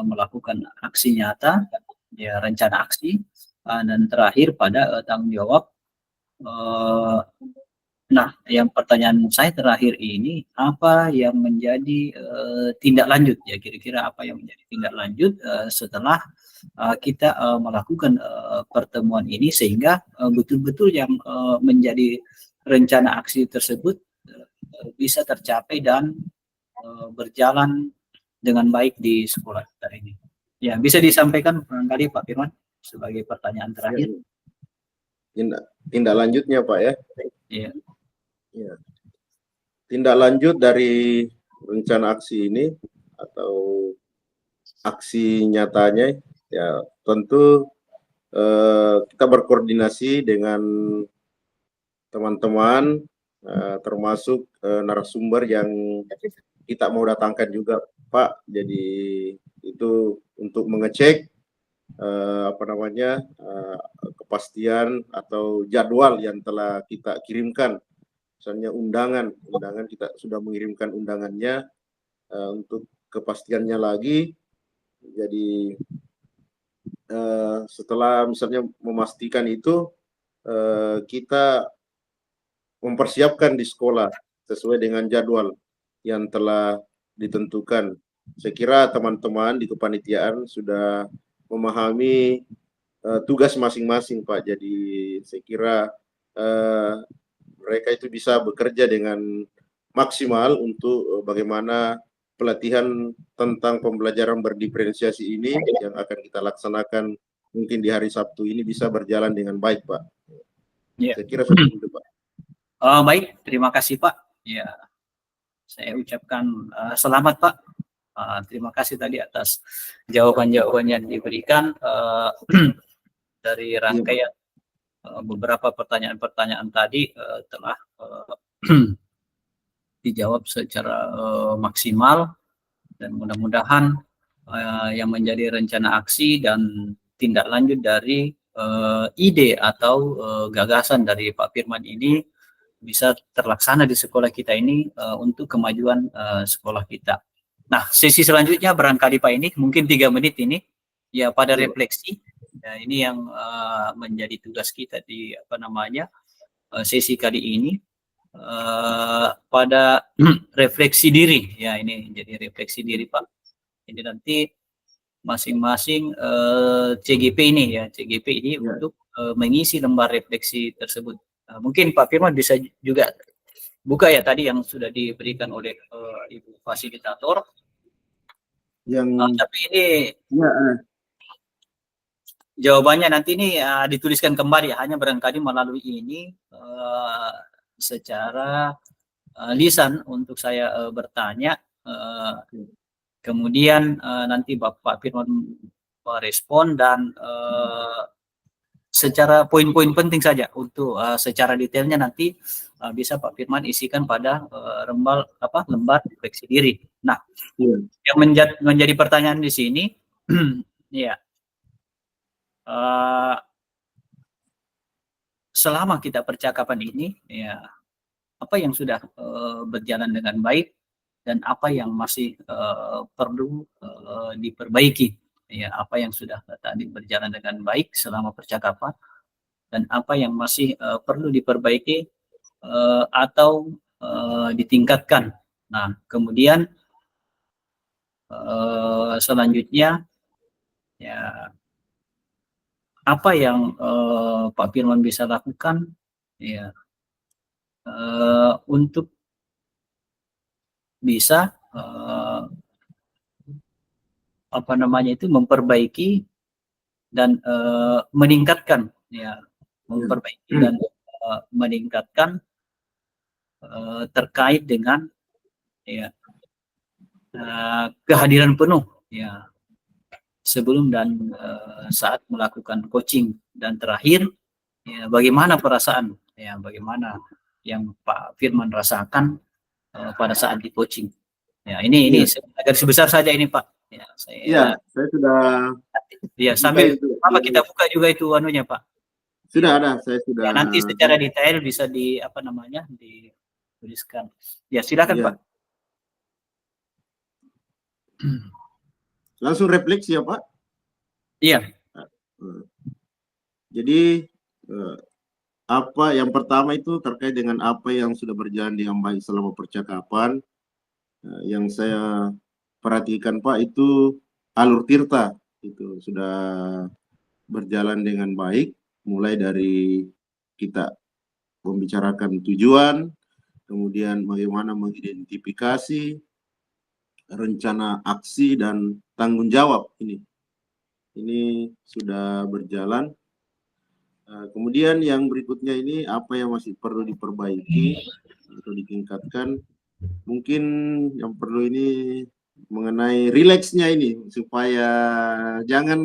Speaker 2: melakukan aksi nyata ya, rencana aksi, dan terakhir pada tanggung jawab. Nah, yang pertanyaan saya terakhir ini, apa yang menjadi tindak lanjut ya, kira-kira apa yang menjadi tindak lanjut setelah kita melakukan pertemuan ini, sehingga betul-betul yang menjadi rencana aksi tersebut bisa tercapai dan berjalan dengan baik di sekolah kita ini. Ya, bisa disampaikan barangkali Pak Firman sebagai pertanyaan terakhir.
Speaker 3: Tindak lanjutnya, Pak, ya.
Speaker 2: Iya.
Speaker 3: Ya. Tindak lanjut dari rencana aksi ini atau aksi nyatanya ya tentu kita berkoordinasi dengan teman-teman, termasuk narasumber yang kita mau datangkan juga, Pak. Jadi itu untuk mengecek kepastian atau jadwal yang telah kita kirimkan. Misalnya undangan kita sudah mengirimkan undangannya, untuk kepastiannya lagi. Jadi setelah misalnya memastikan itu, kita mempersiapkan di sekolah sesuai dengan jadwal yang telah ditentukan. Saya kira teman-teman di kepanitiaan sudah memahami tugas masing-masing, Pak. Jadi saya kira mereka itu bisa bekerja dengan maksimal untuk bagaimana pelatihan tentang pembelajaran berdiferensiasi ini yang akan kita laksanakan mungkin di hari Sabtu ini bisa berjalan dengan baik, Pak.
Speaker 2: Ya.
Speaker 3: Saya kira seperti itu, Pak.
Speaker 2: Baik, terima kasih Pak. Ya, saya ucapkan selamat Pak. Terima kasih tadi atas jawaban-jawaban yang diberikan dari rangkaian beberapa pertanyaan-pertanyaan tadi telah dijawab secara maksimal, dan mudah-mudahan yang menjadi rencana aksi dan tindak lanjut dari ide atau gagasan dari Pak Firman ini bisa terlaksana di sekolah kita ini untuk kemajuan sekolah kita. Nah, sesi selanjutnya barangkali Pak ini mungkin 3 menit ini ya pada refleksi. Ya, ini yang menjadi tugas kita di sesi kali ini, pada refleksi diri. Ya, ini jadi refleksi diri Pak. Ini nanti masing-masing CGP ini untuk mengisi lembar refleksi tersebut. Mungkin Pak Firman bisa juga buka ya tadi yang sudah diberikan oleh Ibu Fasilitator. Tapi ini jawabannya nanti ini dituliskan kembali, hanya barangkali melalui ini secara lisan untuk saya bertanya. Kemudian nanti Bapak Firman merespon dan secara poin-poin penting saja untuk secara detailnya nanti bisa Pak Firman isikan pada lembar refleksi diri. Nah, yang menjadi pertanyaan di sini, ya, selama kita percakapan ini, ya, apa yang sudah berjalan dengan baik dan apa yang masih perlu diperbaiki. Ya, apa yang sudah tadi berjalan dengan baik selama percakapan dan apa yang masih perlu diperbaiki atau ditingkatkan. Nah, kemudian selanjutnya ya apa yang Pak Firman bisa lakukan ya untuk bisa memperbaiki dan meningkatkan dan meningkatkan terkait dengan ya kehadiran penuh ya sebelum dan saat melakukan coaching, dan terakhir ya bagaimana perasaan ya bagaimana yang Pak Firman rasakan pada saat di coaching. Ya, ini agak sebesar saja ini Pak. Ya, saya
Speaker 3: sudah.
Speaker 2: Ya, sambil kita buka juga itu anunya Pak.
Speaker 3: Sudah ada, saya sudah.
Speaker 2: Ya, nanti secara detail bisa dituliskan. Ya, silakan Pak.
Speaker 3: Langsung refleksi ya Pak?
Speaker 2: Iya.
Speaker 3: Jadi yang pertama itu terkait dengan apa yang sudah berjalan dengan baik selama percakapan. Yang saya perhatikan Pak itu alur Tirta itu sudah berjalan dengan baik, mulai dari kita membicarakan tujuan, kemudian bagaimana mengidentifikasi rencana aksi dan tanggung jawab ini sudah berjalan. Kemudian yang berikutnya ini apa yang masih perlu diperbaiki atau ditingkatkan, mungkin yang perlu ini mengenai rileksnya ini supaya jangan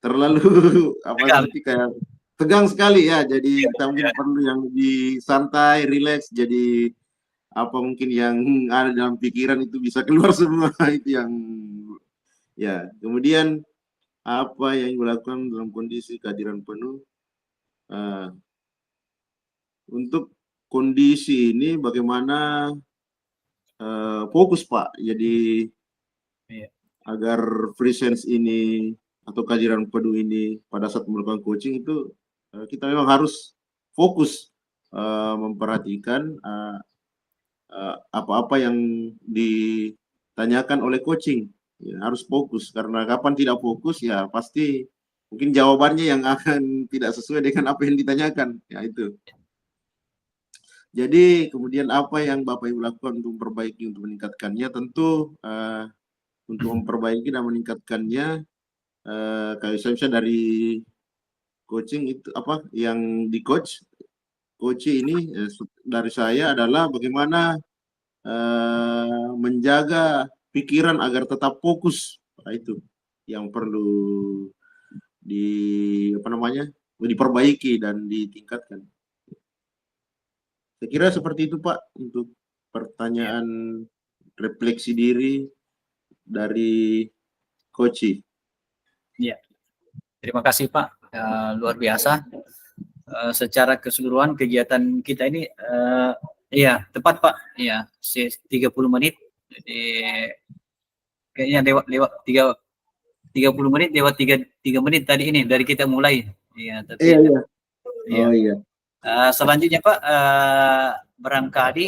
Speaker 3: terlalu apa
Speaker 2: Tegang.
Speaker 3: seperti kayak tegang sekali ya. Jadi kita mungkin perlu yang lebih santai, rileks. Jadi apa mungkin yang ada dalam pikiran itu bisa keluar semua itu yang ya. Kemudian apa yang dilakukan dalam kondisi kehadiran penuh untuk kondisi ini bagaimana fokus Pak. Jadi agar presence ini atau kehadiran penuh ini pada saat melakukan coaching itu kita memang harus fokus memperhatikan apa-apa yang ditanyakan oleh coaching. Ya, harus fokus karena kapan tidak fokus ya pasti mungkin jawabannya yang akan tidak sesuai dengan apa yang ditanyakan. Ya itu. Jadi kemudian apa yang Bapak Ibu lakukan untuk memperbaiki, untuk meningkatkannya, tentu untuk memperbaiki dan meningkatkannya kayak misalnya dari coaching itu apa yang di coach ini dari saya adalah bagaimana menjaga pikiran agar tetap fokus. Nah, itu yang perlu diperbaiki dan ditingkatkan. Saya kira seperti itu Pak untuk pertanyaan refleksi diri dari coach.
Speaker 2: Ya, terima kasih Pak, luar biasa. Secara keseluruhan kegiatan kita ini, iya tepat Pak, iya 30 menit. Jadi kayaknya lewat 30 menit lewat 3 menit tadi ini dari kita mulai. Iya, tapi
Speaker 3: iya.
Speaker 2: Iya.
Speaker 3: Oh iya.
Speaker 2: Selanjutnya Pak, barangkali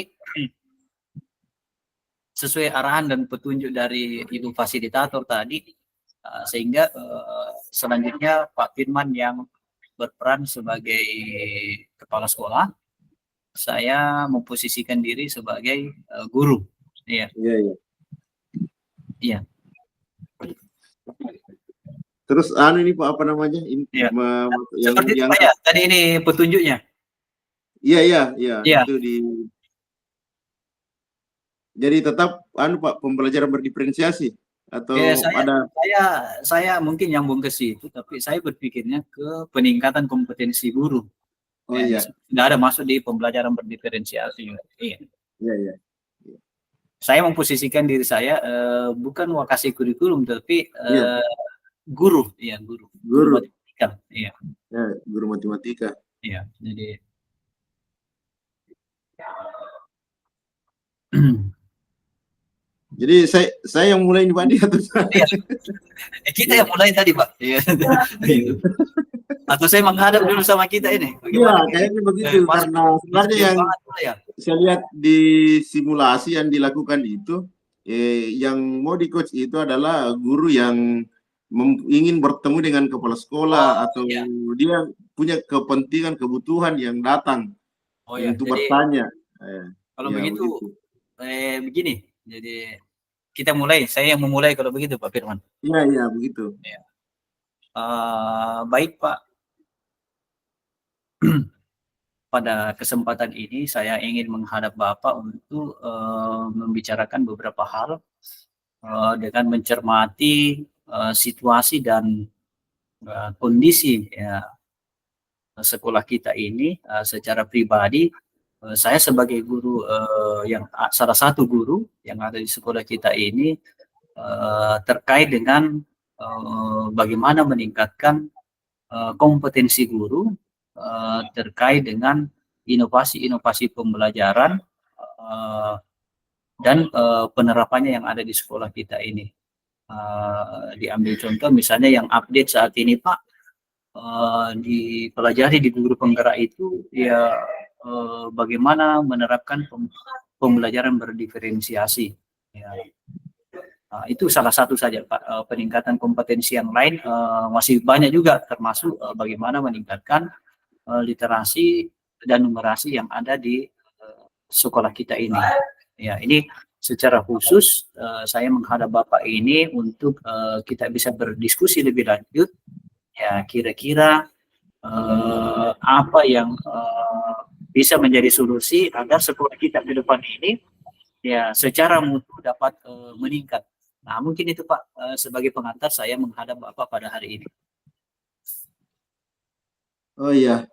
Speaker 2: sesuai arahan dan petunjuk dari Ibu Fasilitator tadi, sehingga selanjutnya Pak Firman yang berperan sebagai kepala sekolah, saya memposisikan diri sebagai guru. Iya.
Speaker 3: Iya.
Speaker 2: Iya.
Speaker 3: Terus ini Pak apa namanya?
Speaker 2: Iya.
Speaker 3: Yang
Speaker 2: seperti itu Pak ya, tadi ini petunjuknya.
Speaker 3: Iya.
Speaker 2: Iya.
Speaker 3: Itu jadi tetap Pak pembelajaran berdiferensiasi atau
Speaker 2: saya mungkin nyambung ke situ, tapi saya berpikirnya ke peningkatan kompetensi guru.
Speaker 3: Oh iya.
Speaker 2: Tidak ada masuk di pembelajaran berdiferensiasi.
Speaker 3: Iya.
Speaker 2: Saya memposisikan diri saya bukan wakasi kurikulum, tapi guru. Iya, guru matematika. Iya.
Speaker 3: Ya, guru matematika.
Speaker 2: Iya, jadi
Speaker 3: jadi saya yang mulai nih Pak atau
Speaker 2: iya. Kita yang mulai tadi Pak. Iya. Atau saya menghadap dulu sama kita ini.
Speaker 3: Iya, kayaknya begitu karena sebenarnya yang saya lihat di simulasi yang dilakukan itu yang mau di coach itu adalah guru yang ingin bertemu dengan kepala sekolah atau dia punya kepentingan kebutuhan yang datang untuk bertanya.
Speaker 2: Kalau begitu begini, jadi kita mulai. Saya yang memulai kalau begitu Pak Firman.
Speaker 3: Iya begitu.
Speaker 2: Ya. Baik Pak. Pada kesempatan ini saya ingin menghadap Bapak untuk membicarakan beberapa hal dengan mencermati situasi dan kondisi sekolah kita ini. Secara pribadi saya sebagai guru yang salah satu guru yang ada di sekolah kita ini terkait dengan bagaimana meningkatkan kompetensi guru terkait dengan inovasi-inovasi pembelajaran dan penerapannya yang ada di sekolah kita ini. Diambil contoh misalnya yang update saat ini Pak, dipelajari di guru penggerak itu ya bagaimana menerapkan pembelajaran berdiferensiasi. Ya. Itu salah satu saja Pak. Peningkatan kompetensi yang lain masih banyak juga, termasuk bagaimana meningkatkan literasi dan numerasi yang ada di sekolah kita ini. Ya, ini secara khusus saya menghadap Bapak ini untuk kita bisa berdiskusi lebih lanjut. Ya, kira-kira apa yang bisa menjadi solusi agar sekolah kita ke depan ini ya secara mutu dapat meningkat. Nah, mungkin itu Pak sebagai pengantar saya menghadap Bapak pada hari ini.
Speaker 3: Oh iya,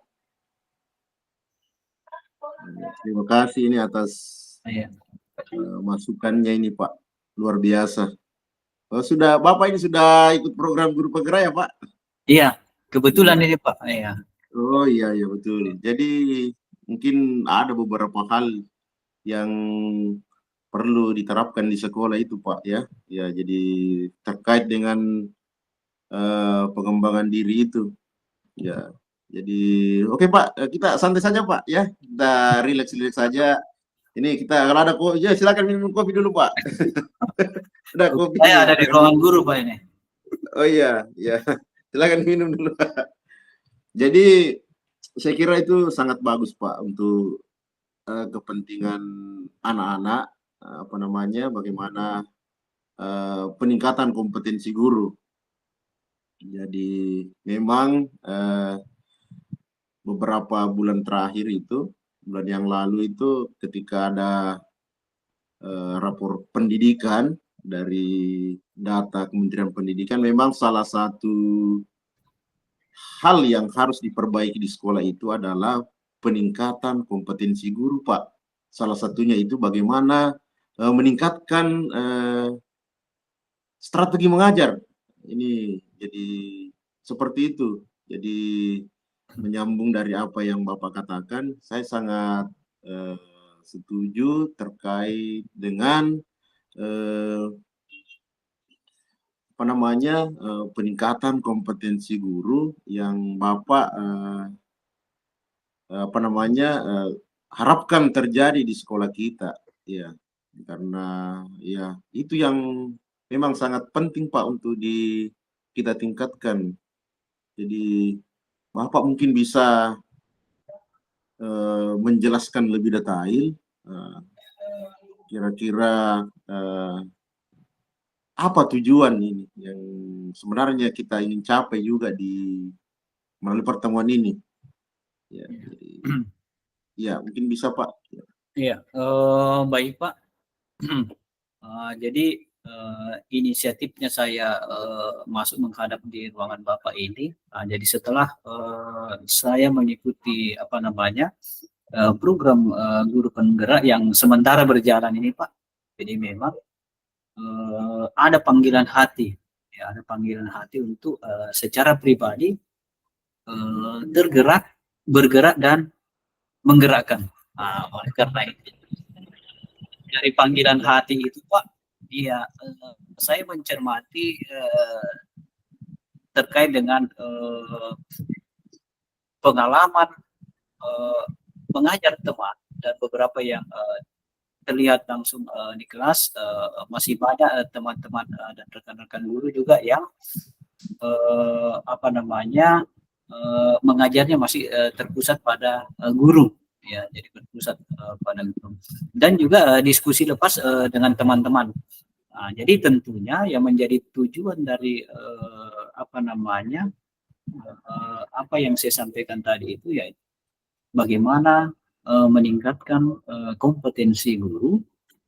Speaker 3: terima kasih ini atas
Speaker 2: Iya.
Speaker 3: masukannya ini Pak, luar biasa. Oh, sudah Bapak ini sudah ikut program guru penggerak ya Pak?
Speaker 2: Iya, kebetulan
Speaker 3: Iya.
Speaker 2: ini Pak. Iya.
Speaker 3: Oh iya iya betul. Jadi mungkin ada beberapa hal yang perlu diterapkan di sekolah itu Pak ya. Ya jadi terkait dengan pengembangan diri itu. Ya. Jadi oke Pak, kita santai saja Pak ya. Kita relax-relax saja. Ini kita kalau ada kopi, ya silakan minum kopi dulu Pak. Ada kopi
Speaker 2: Saya
Speaker 3: nih,
Speaker 2: ada di
Speaker 3: silakan
Speaker 2: ruangan
Speaker 3: minum.
Speaker 2: guru Pak ini.
Speaker 3: Oh iya, ya. Silakan minum dulu. Jadi saya kira itu sangat bagus Pak untuk kepentingan anak-anak, apa namanya, bagaimana peningkatan kompetensi guru. Jadi memang beberapa bulan terakhir itu, bulan yang lalu itu ketika ada rapor pendidikan dari data Kementerian Pendidikan, memang salah satu hal yang harus diperbaiki di sekolah itu adalah peningkatan kompetensi guru, Pak. Salah satunya itu bagaimana meningkatkan strategi mengajar. Ini jadi seperti itu. Jadi menyambung dari apa yang Bapak katakan, saya sangat setuju terkait dengan eh, apa namanya peningkatan kompetensi guru yang Bapak apa namanya harapkan terjadi di sekolah kita, ya karena ya itu yang memang sangat penting Pak untuk kita tingkatkan. Jadi Bapak mungkin bisa menjelaskan lebih detail eh, kira-kira apa tujuan ini yang sebenarnya kita ingin capai juga di melalui pertemuan ini. Ya, jadi, ya mungkin bisa Pak.
Speaker 2: Iya, baik Pak. Jadi inisiatifnya saya masuk menghadap di ruangan Bapak ini. Jadi setelah saya mengikuti apa namanya program guru penggerak yang sementara berjalan ini Pak. Jadi memang ada panggilan hati, ya ada panggilan hati untuk secara pribadi tergerak, bergerak dan menggerakkan. Oleh karena itu dari panggilan hati itu Pak, dia saya mencermati terkait dengan pengalaman mengajar teman dan beberapa yang terlihat langsung di kelas masih banyak teman-teman dan rekan-rekan guru juga yang apa namanya mengajarnya masih terpusat pada guru, ya jadi berpusat pada guru dan juga diskusi lepas dengan teman-teman. Jadi tentunya yang menjadi tujuan dari apa namanya apa yang saya sampaikan tadi itu ya bagaimana meningkatkan kompetensi guru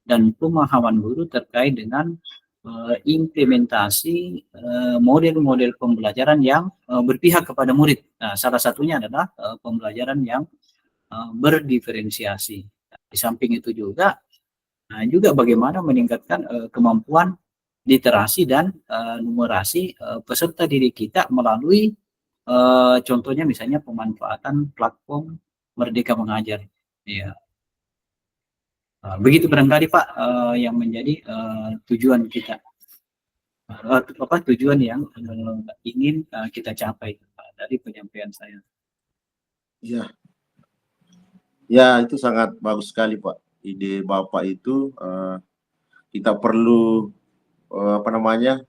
Speaker 2: dan pemahaman guru terkait dengan implementasi model-model pembelajaran yang berpihak kepada murid. Nah, salah satunya adalah pembelajaran yang berdiferensiasi. Di samping itu juga, juga bagaimana meningkatkan kemampuan literasi dan numerasi peserta didik kita melalui contohnya misalnya pemanfaatan platform Merdeka Mengajar. Ya. Begitu barangkali Pak yang menjadi tujuan kita. Apa tujuan yang ingin kita capai dari penyampaian saya.
Speaker 3: Ya, ya itu sangat bagus sekali Pak. Ide Bapak itu kita perlu apa namanya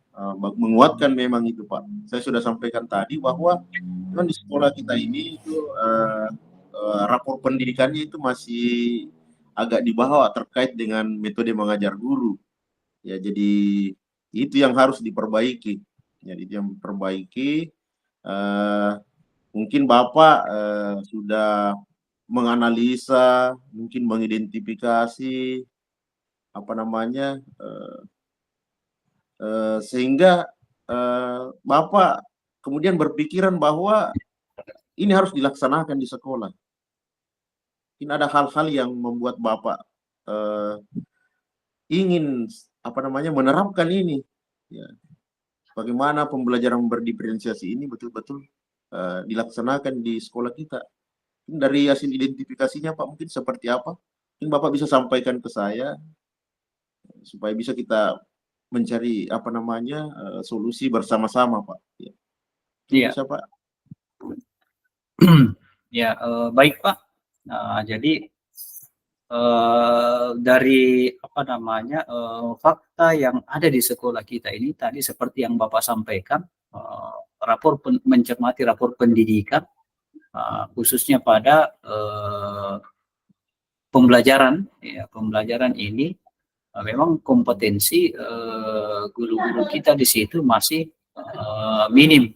Speaker 3: menguatkan memang itu Pak. Saya sudah sampaikan tadi bahwa memang di sekolah kita ini itu rapor pendidikannya itu masih agak di bawah terkait dengan metode mengajar guru. Ya, jadi itu yang harus diperbaiki. Jadi itu yang diperbaiki. Mungkin Bapak sudah menganalisa, mungkin mengidentifikasi apa namanya sehingga Bapak kemudian berpikiran bahwa ini harus dilaksanakan di sekolah. Ini ada hal-hal yang membuat Bapak ingin menerapkan ini. Ya. Bagaimana pembelajaran berdiferensiasi ini betul-betul dilaksanakan di sekolah kita. Dari hasil identifikasinya Pak mungkin seperti apa? Mungkin Bapak bisa sampaikan ke saya supaya bisa kita mencari solusi bersama-sama Pak. Ya.
Speaker 2: Iya.
Speaker 3: Bisa Pak?
Speaker 2: Ya, baik Pak. Jadi dari fakta yang ada di sekolah kita ini tadi seperti yang Bapak sampaikan, mencermati rapor pendidikan khususnya pada pembelajaran ini memang kompetensi guru-guru kita di situ masih minim,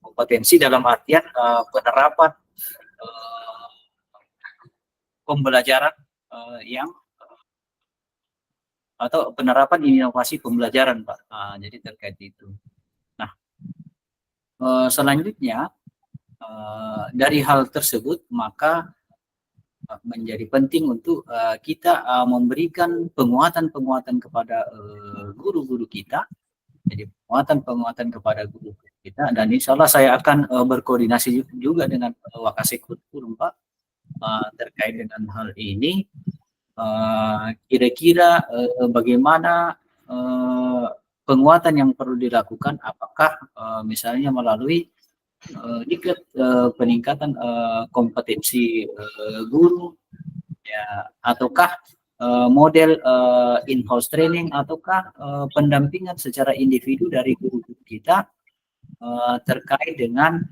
Speaker 2: kompetensi dalam artian penerapan pembelajaran atau penerapan inovasi pembelajaran Pak. Jadi terkait itu. Nah, selanjutnya dari hal tersebut maka menjadi penting untuk kita memberikan penguatan kepada guru-guru kita. Jadi penguatan kepada guru kita, dan insya Allah saya akan berkoordinasi juga dengan Wakasek Kurikulum Pak terkait dengan hal ini. Kira-kira bagaimana penguatan yang perlu dilakukan, apakah misalnya melalui peningkatan kompetensi guru, ya, ataukah model in-house training, ataukah pendampingan secara individu dari guru-guru kita terkait dengan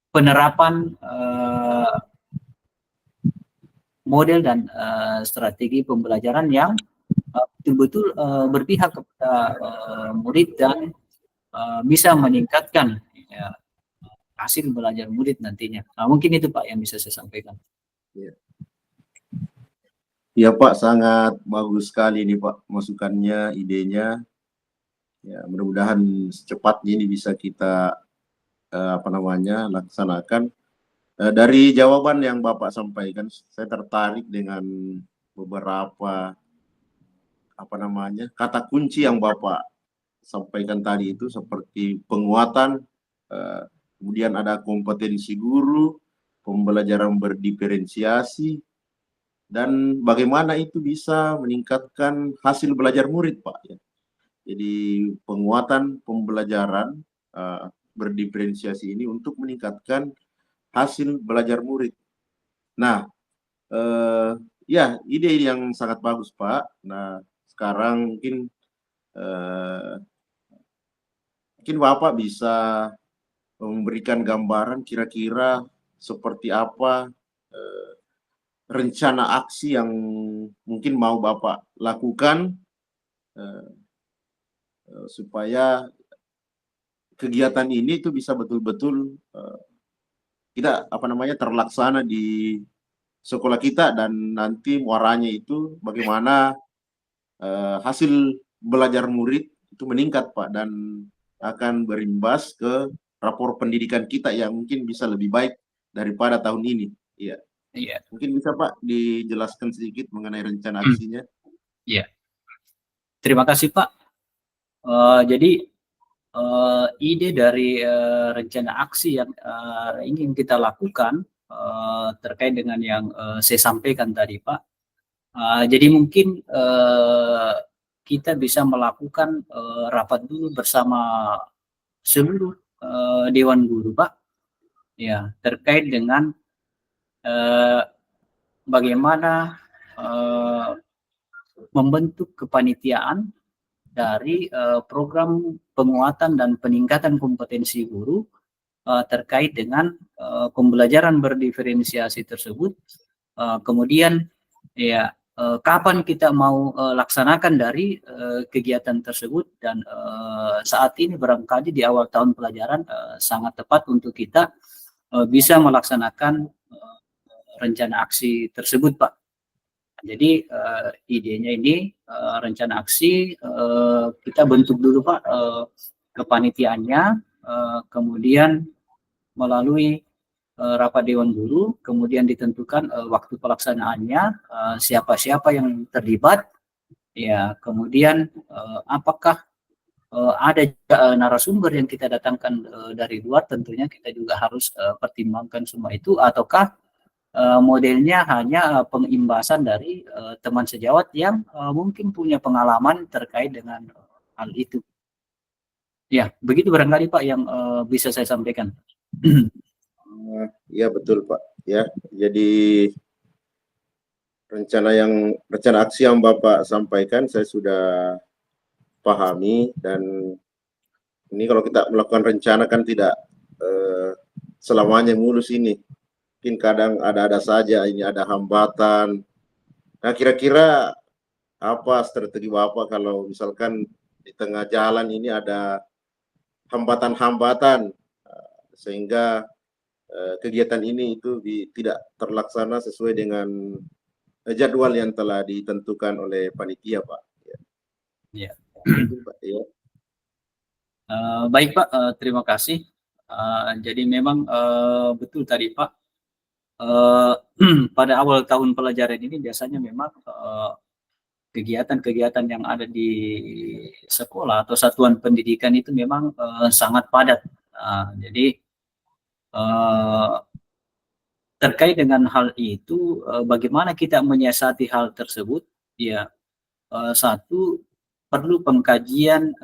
Speaker 2: penerapan model dan strategi pembelajaran yang betul-betul berpihak kepada murid dan bisa meningkatkan hasil belajar murid nantinya. Mungkin itu Pak yang bisa saya sampaikan.
Speaker 3: Ya Pak, sangat bagus sekali nih Pak masukannya, idenya. Ya, mudah-mudahan secepatnya ini bisa kita laksanakan. Dari jawaban yang Bapak sampaikan, saya tertarik dengan beberapa kata kunci yang Bapak sampaikan tadi itu, seperti penguatan, kemudian ada kompetensi guru, pembelajaran berdiferensiasi, dan bagaimana itu bisa meningkatkan hasil belajar murid Pak. Ya. Jadi penguatan pembelajaran berdiferensiasi ini untuk meningkatkan hasil belajar murid. Nah, ya ide yang sangat bagus Pak. Nah, sekarang mungkin Bapak bisa memberikan gambaran kira-kira seperti apa rencana aksi yang mungkin mau Bapak lakukan supaya kegiatan ini itu bisa betul-betul kita terlaksana di sekolah kita, dan nanti muaranya itu bagaimana hasil belajar murid itu meningkat Pak, dan akan berimbas ke rapor pendidikan kita yang mungkin bisa lebih baik daripada tahun ini. Iya. Iya. Mungkin bisa Pak dijelaskan sedikit mengenai rencana aksinya.
Speaker 2: Iya. Terima kasih Pak. Jadi ide dari rencana aksi yang ingin kita lakukan terkait dengan yang saya sampaikan tadi Pak. Jadi mungkin kita bisa melakukan rapat dulu bersama seluruh Dewan Guru Pak, ya, terkait dengan bagaimana membentuk kepanitiaan dari program penguatan dan peningkatan kompetensi guru terkait dengan pembelajaran berdiferensiasi tersebut. Kemudian ya kapan kita mau laksanakan dari kegiatan tersebut, dan saat ini barangkali di awal tahun pelajaran sangat tepat untuk kita bisa melaksanakan rencana aksi tersebut Pak. Jadi idenya ini rencana aksi kita bentuk dulu Pak kepanitiaannya, kemudian melalui rapat Dewan Guru, kemudian ditentukan waktu pelaksanaannya, siapa-siapa yang terlibat, ya, kemudian apakah ada narasumber yang kita datangkan dari luar, tentunya kita juga harus pertimbangkan semua itu, ataukah modelnya hanya pengimbasan dari teman sejawat yang mungkin punya pengalaman terkait dengan hal itu. Ya, begitu barangkali Pak yang bisa saya sampaikan.
Speaker 3: Ya betul Pak. Ya, jadi rencana aksi yang Bapak sampaikan saya sudah pahami, dan ini kalau kita melakukan rencana kan tidak selamanya mulus ini. Mungkin kadang ada saja ini ada hambatan. Nah, kira-kira apa strategi Bapak kalau misalkan di tengah jalan ini ada hambatan-hambatan sehingga kegiatan ini itu tidak terlaksana sesuai dengan jadwal yang telah ditentukan oleh panitia, Pak.
Speaker 2: Ya.
Speaker 3: Pak, ya.
Speaker 2: Baik Pak, terima kasih. Jadi memang betul tadi Pak, pada awal tahun pelajaran ini biasanya memang kegiatan-kegiatan yang ada di sekolah atau satuan pendidikan itu memang sangat padat. Jadi terkait dengan hal itu, bagaimana kita menyiasati hal tersebut? Ya, satu, perlu pengkajian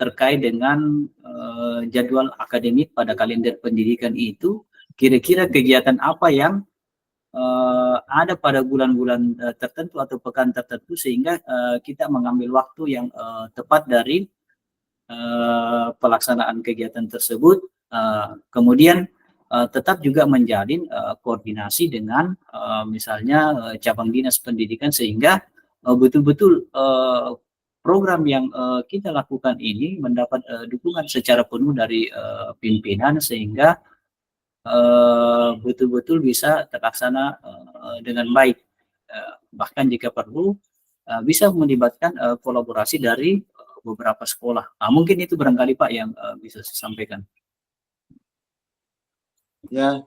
Speaker 2: terkait dengan jadwal akademik pada kalender pendidikan itu, kira-kira kegiatan apa yang ada pada bulan-bulan tertentu atau pekan tertentu, sehingga kita mengambil waktu yang tepat dari pelaksanaan kegiatan tersebut, kemudian tetap juga menjalin koordinasi dengan misalnya cabang dinas pendidikan, sehingga betul-betul program yang kita lakukan ini mendapat dukungan secara penuh dari pimpinan, sehingga betul-betul bisa terlaksana dengan baik. Bahkan jika perlu bisa melibatkan kolaborasi dari beberapa sekolah. Mungkin itu barangkali Pak yang bisa saya sampaikan.
Speaker 3: Ya,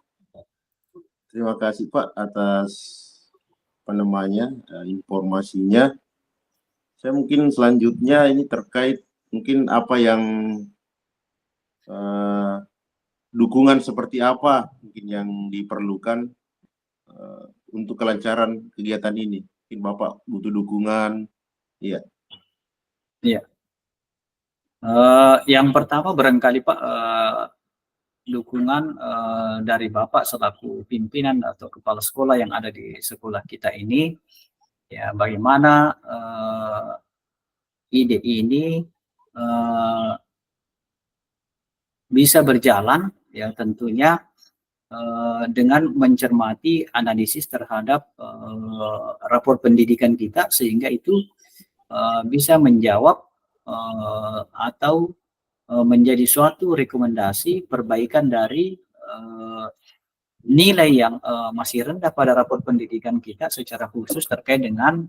Speaker 3: terima kasih Pak atas informasinya. Saya mungkin selanjutnya ini terkait mungkin apa yang dukungan seperti apa mungkin yang diperlukan untuk kelancaran kegiatan ini. Mungkin Bapak butuh dukungan. Iya.
Speaker 2: Iya. Yang pertama barangkali Pak, dukungan dari Bapak selaku pimpinan atau kepala sekolah yang ada di sekolah kita ini, ya, bagaimana ide ini bisa berjalan, ya, tentunya dengan mencermati analisis terhadap rapor pendidikan kita, sehingga itu bisa menjawab atau menjadi suatu rekomendasi perbaikan dari nilai yang masih rendah pada rapor pendidikan kita, secara khusus terkait dengan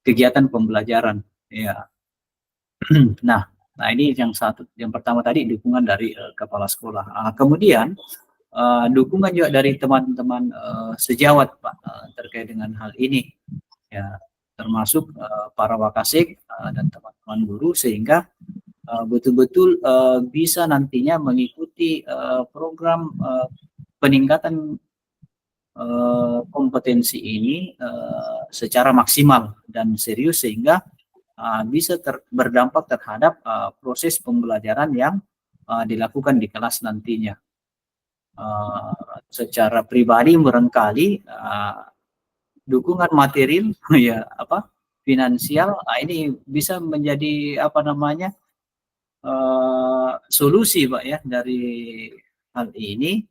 Speaker 2: kegiatan pembelajaran. Ya. Nah, ini yang pertama tadi, dukungan dari kepala sekolah. Kemudian dukungan juga dari teman-teman sejawat Pak terkait dengan hal ini, ya, termasuk para wakasek dan teman-teman guru, sehingga betul-betul bisa nantinya mengikuti program peningkatan kompetensi ini secara maksimal dan serius, sehingga bisa berdampak terhadap proses pembelajaran yang dilakukan di kelas nantinya. Secara pribadi barangkali dukungan material, ya, finansial, ini bisa menjadi solusi Pak, ya, dari hal ini.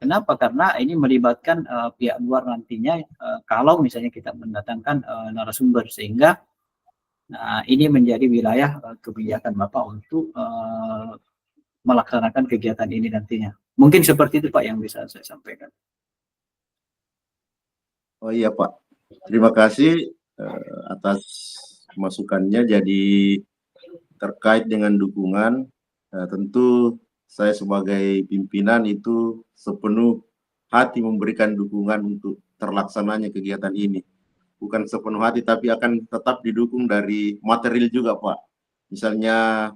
Speaker 2: Kenapa? Karena ini melibatkan pihak luar nantinya, kalau misalnya kita mendatangkan narasumber, sehingga ini menjadi wilayah kebijakan Bapak untuk melaksanakan kegiatan ini nantinya. Mungkin seperti itu Pak yang bisa saya sampaikan.
Speaker 3: Oh iya Pak, terima kasih atas masukannya. Jadi terkait dengan dukungan, tentu saya sebagai pimpinan itu sepenuh hati memberikan dukungan untuk terlaksananya kegiatan ini. Bukan sepenuh hati, tapi akan tetap didukung dari material juga, Pak. Misalnya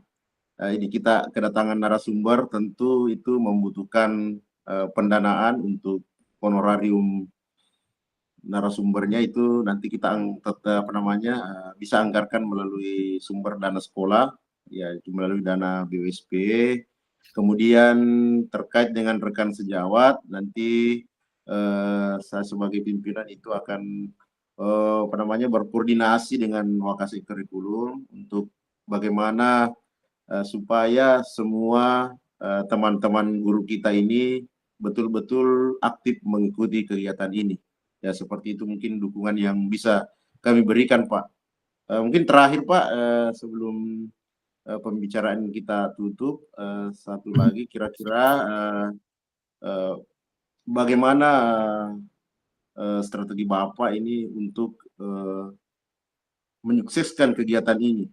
Speaker 3: ini kita kedatangan narasumber, tentu itu membutuhkan pendanaan untuk honorarium narasumbernya, itu nanti kita bisa anggarkan melalui sumber dana sekolah, yaitu melalui dana BWSP. Kemudian terkait dengan rekan sejawat, nanti saya sebagai pimpinan itu akan berkoordinasi dengan Wakasek Kurikulum untuk bagaimana supaya semua teman-teman guru kita ini betul-betul aktif mengikuti kegiatan ini. Ya, seperti itu mungkin dukungan yang bisa kami berikan, Pak. Mungkin terakhir, Pak, sebelum pembicaraan kita tutup, satu lagi, kira-kira bagaimana strategi Bapak ini untuk menyukseskan kegiatan ini?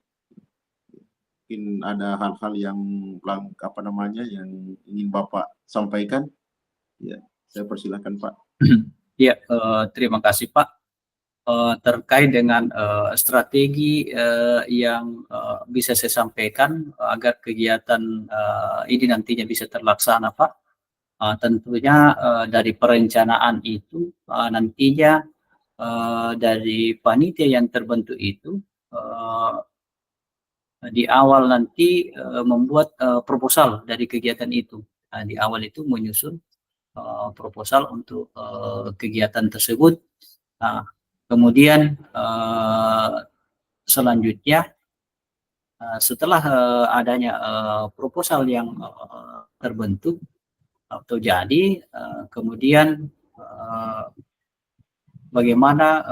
Speaker 3: Mungkin ada hal-hal yang yang ingin Bapak sampaikan. Ya, saya persilahkan, Pak.
Speaker 2: Ya, terima kasih, Pak. Terkait dengan strategi yang bisa saya sampaikan agar kegiatan ini nantinya bisa terlaksana, Pak. Tentunya dari perencanaan itu nantinya dari panitia yang terbentuk itu di awal nanti membuat proposal dari kegiatan itu. Di awal itu menyusun proposal untuk kegiatan tersebut. Kemudian selanjutnya setelah adanya proposal yang terbentuk atau jadi, kemudian bagaimana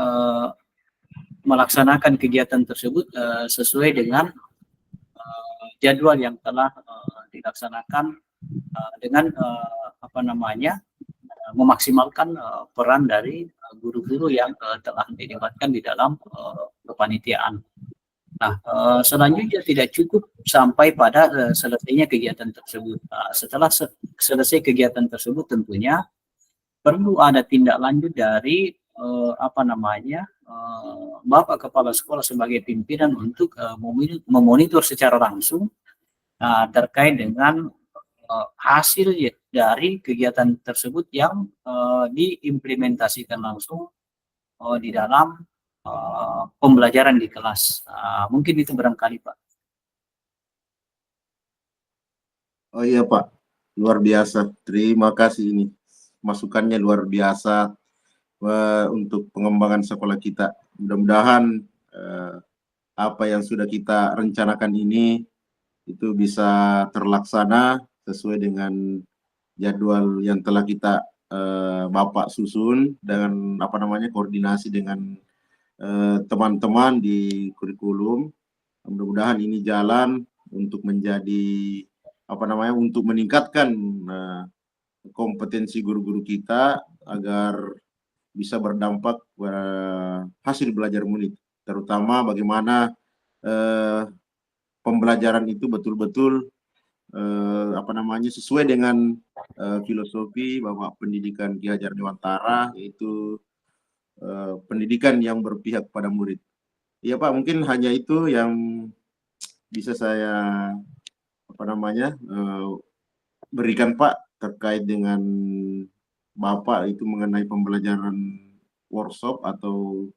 Speaker 2: melaksanakan kegiatan tersebut sesuai dengan jadwal yang telah dilaksanakan dengan memaksimalkan peran dari guru-guru yang telah dilibatkan di dalam kepanitiaan. Nah, selanjutnya tidak cukup sampai pada selesainya kegiatan tersebut. Setelah selesai kegiatan tersebut, tentunya perlu ada tindak lanjut dari Bapak Kepala Sekolah sebagai pimpinan untuk memonitor secara langsung terkait dengan hasil dari kegiatan tersebut yang diimplementasikan langsung di dalam pembelajaran di kelas. Mungkin itu barangkali, Pak.
Speaker 3: Oh iya, Pak, luar biasa. Terima kasih, ini masukannya luar biasa untuk pengembangan sekolah kita. Mudah-mudahan apa yang sudah kita rencanakan ini itu bisa terlaksana sesuai dengan jadwal yang telah kita Bapak susun, dengan koordinasi dengan teman-teman di kurikulum. Mudah-mudahan ini jalan untuk menjadi untuk meningkatkan kompetensi guru-guru kita agar bisa berdampak pada hasil belajar murid, terutama bagaimana pembelajaran itu betul-betul sesuai dengan filosofi Bapak Pendidikan Ki Hajar Dewantara, yaitu pendidikan yang berpihak pada murid. Iya, Pak, mungkin hanya itu yang bisa saya berikan, Pak, terkait dengan Bapak itu mengenai pembelajaran workshop atau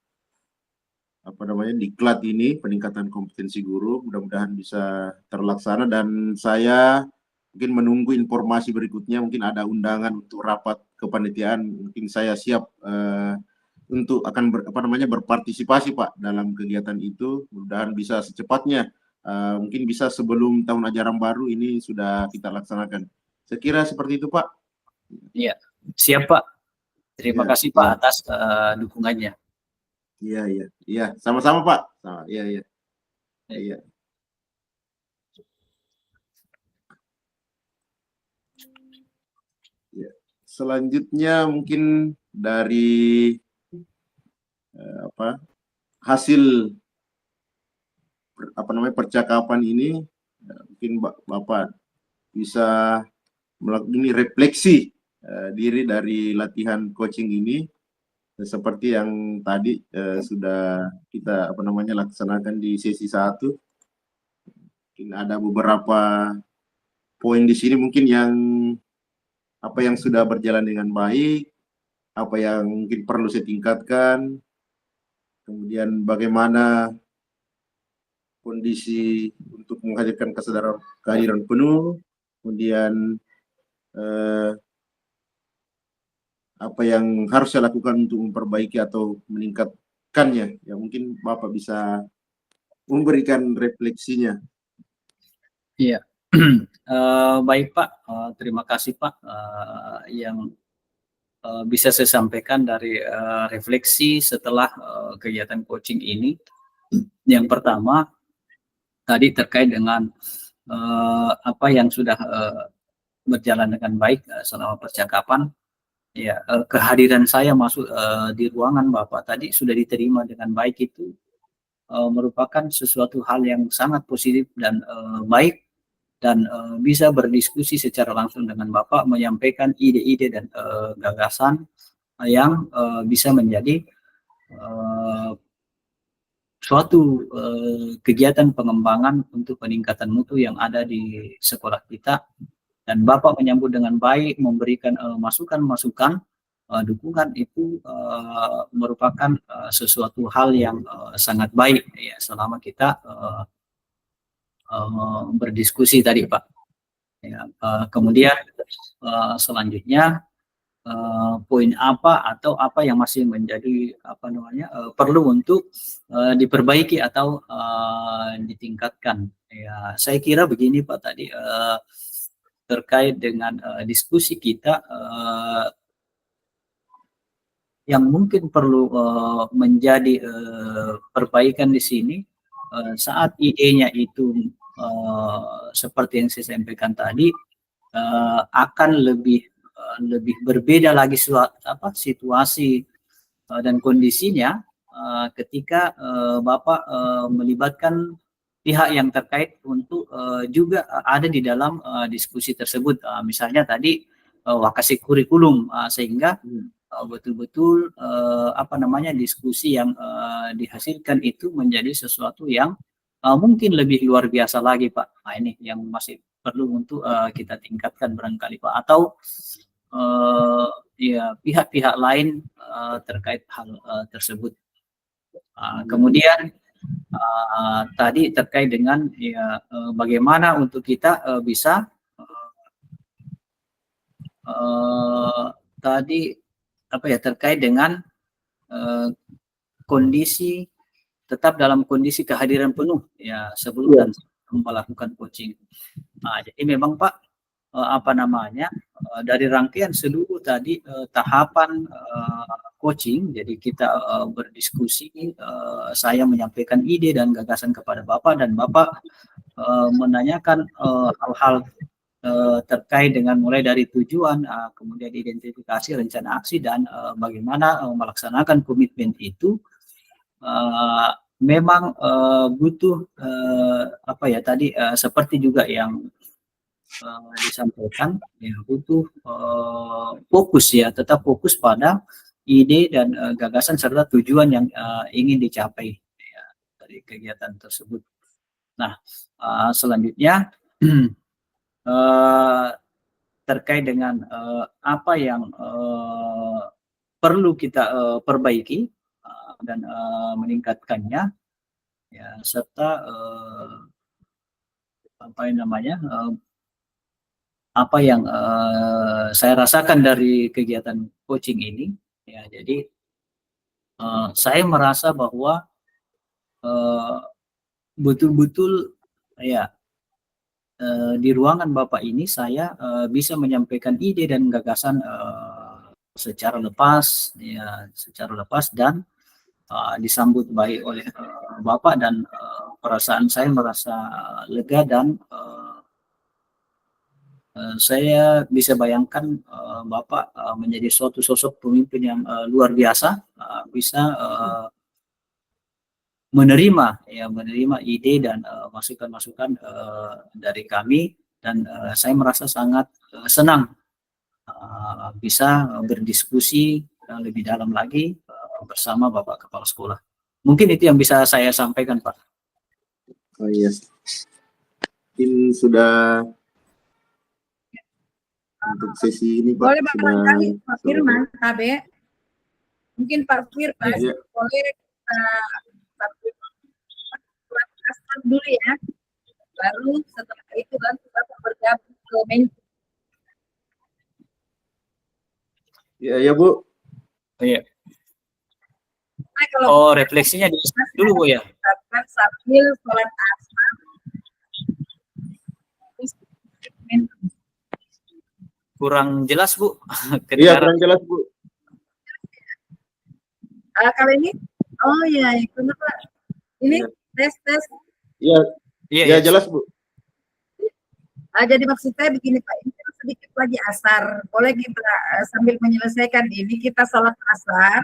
Speaker 3: diklat ini, peningkatan kompetensi guru. Mudah-mudahan bisa terlaksana, dan saya mungkin menunggu informasi berikutnya. Mungkin ada undangan untuk rapat kepanitiaan, mungkin saya siap untuk akan berpartisipasi, Pak, dalam kegiatan itu. Mudah-mudahan bisa secepatnya, mungkin bisa sebelum tahun ajaran baru ini sudah kita laksanakan. Saya kira seperti itu, Pak.
Speaker 2: Iya, siap, Pak. Terima kasih, Pak, atas dukungannya.
Speaker 3: Iya, sama-sama, Pak. Iya. Selanjutnya mungkin dari hasil percakapan ini, mungkin Bapak bisa melakukan refleksi diri dari latihan coaching ini, seperti yang tadi sudah kita laksanakan di sesi 1. Mungkin ada beberapa poin di sini mungkin yang sudah berjalan dengan baik, apa yang mungkin perlu saya tingkatkan, kemudian bagaimana kondisi untuk menghadirkan kehadiran penuh, kemudian apa yang harus saya lakukan untuk memperbaiki atau meningkatkannya. Ya mungkin Bapak bisa memberikan refleksinya.
Speaker 2: Iya, baik Pak, terima kasih Pak yang bisa saya sampaikan dari refleksi setelah kegiatan coaching ini. Yang pertama, tadi terkait dengan apa yang sudah berjalan dengan baik selama percakapan. Ya, kehadiran saya masuk di ruangan Bapak tadi sudah diterima dengan baik, itu merupakan sesuatu hal yang sangat positif dan baik, dan bisa berdiskusi secara langsung dengan Bapak, menyampaikan ide-ide dan gagasan yang bisa menjadi suatu kegiatan pengembangan untuk peningkatan mutu yang ada di sekolah kita. Dan Bapak menyambut dengan baik, memberikan masukan-masukan, dukungan, itu merupakan sesuatu hal yang sangat baik ya selama kita berdiskusi tadi Pak. Ya, kemudian selanjutnya poin apa atau apa yang masih menjadi perlu untuk diperbaiki atau ditingkatkan. Ya, saya kira begini Pak tadi terkait dengan diskusi kita, yang mungkin perlu menjadi perbaikan di sini, saat idenya itu seperti yang saya sampaikan tadi, akan lebih berbeda lagi situasi dan kondisinya ketika Bapak melibatkan pihak yang terkait untuk juga ada di dalam diskusi tersebut. Misalnya tadi wakasi kurikulum, sehingga betul-betul diskusi yang dihasilkan itu menjadi sesuatu yang mungkin lebih luar biasa lagi Pak. Nah, ini yang masih perlu untuk kita tingkatkan barangkali Pak, atau ya pihak-pihak lain terkait hal tersebut. Kemudian tadi terkait dengan ya bagaimana untuk kita bisa tadi terkait dengan kondisi tetap dalam kondisi kehadiran penuh ya sebelum dan melakukan coaching. Nah, jadi memang Pak dari rangkaian seluruh tadi tahapan coaching, jadi kita berdiskusi, saya menyampaikan ide dan gagasan kepada Bapak, dan Bapak menanyakan hal-hal terkait dengan mulai dari tujuan, kemudian identifikasi, rencana aksi, dan bagaimana melaksanakan komitmen itu. Memang butuh seperti juga yang disampaikan, ya butuh fokus, ya tetap fokus pada ide dan gagasan serta tujuan yang ingin dicapai ya, dari kegiatan tersebut. Nah, selanjutnya terkait dengan apa yang perlu kita perbaiki dan meningkatkannya, ya serta apa yang saya rasakan dari kegiatan coaching ini, ya jadi saya merasa bahwa betul-betul ya di ruangan Bapak ini saya bisa menyampaikan ide dan gagasan secara lepas, dan disambut baik oleh Bapak, dan perasaan saya merasa lega, dan saya bisa bayangkan Bapak menjadi suatu sosok pemimpin yang luar biasa, bisa menerima ide dan masukan-masukan dari kami, dan saya merasa sangat senang bisa berdiskusi lebih dalam lagi bersama Bapak Kepala Sekolah. Mungkin itu yang bisa saya sampaikan, Pak.
Speaker 3: Oh iya. Mungkin sudah untuk sesi ini, Pak.
Speaker 4: Boleh Pak,
Speaker 3: Sudah
Speaker 4: barangkali Pak Firman, KB. Mungkin Pak Firman,
Speaker 3: Iya.
Speaker 4: boleh Pak Firman buat asal dulu ya. Baru setelah itu langsung Bapak bergabung ke Menko.
Speaker 3: Ya, ya Bu.
Speaker 2: Iya.
Speaker 4: Nah, kalau
Speaker 2: Oh, refleksinya dulu Bu ya.
Speaker 4: kita sambil sholat asar.
Speaker 2: Kurang jelas Bu.
Speaker 3: Iya, kurang jelas Bu.
Speaker 4: Kalau ini, oh iya, kenapa? Ini
Speaker 3: Iya.
Speaker 4: tes.
Speaker 3: Iya,
Speaker 2: Iya,
Speaker 3: ya jelas Bu.
Speaker 4: Jadi maksud saya begini Pak, ini kan sedikit lagi asar. Boleh kita sambil menyelesaikan ini, kita sholat asar.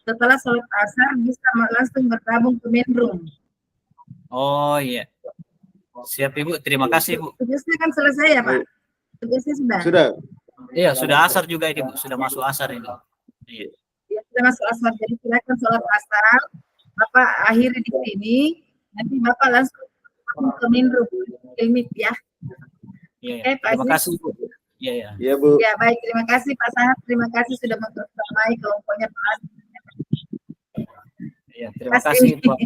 Speaker 4: Setelah sholat asar bisa langsung bergabung ke main room.
Speaker 2: Oh iya. Siap Ibu, terima kasih Bu.
Speaker 4: Tugasnya kan selesai ya Pak? Tugasnya sudah?
Speaker 3: Sudah.
Speaker 2: Iya, sudah asar juga ini Bu, sudah masuk asar ini. Iya.
Speaker 4: Ya, sudah masuk asar, jadi silakan sholat asar. Bapak akhiri di sini, nanti Bapak langsung ke main room, ilmit ya.
Speaker 2: Iya,
Speaker 4: Pak
Speaker 2: terima
Speaker 4: Aziz.
Speaker 2: kasih Bu. Iya, iya.
Speaker 3: Iya Bu.
Speaker 4: Ya baik, terima kasih Pak Sahat, terima kasih sudah mempersamai kelompoknya Pak Aziz.
Speaker 2: Iya, terima kasih Pak.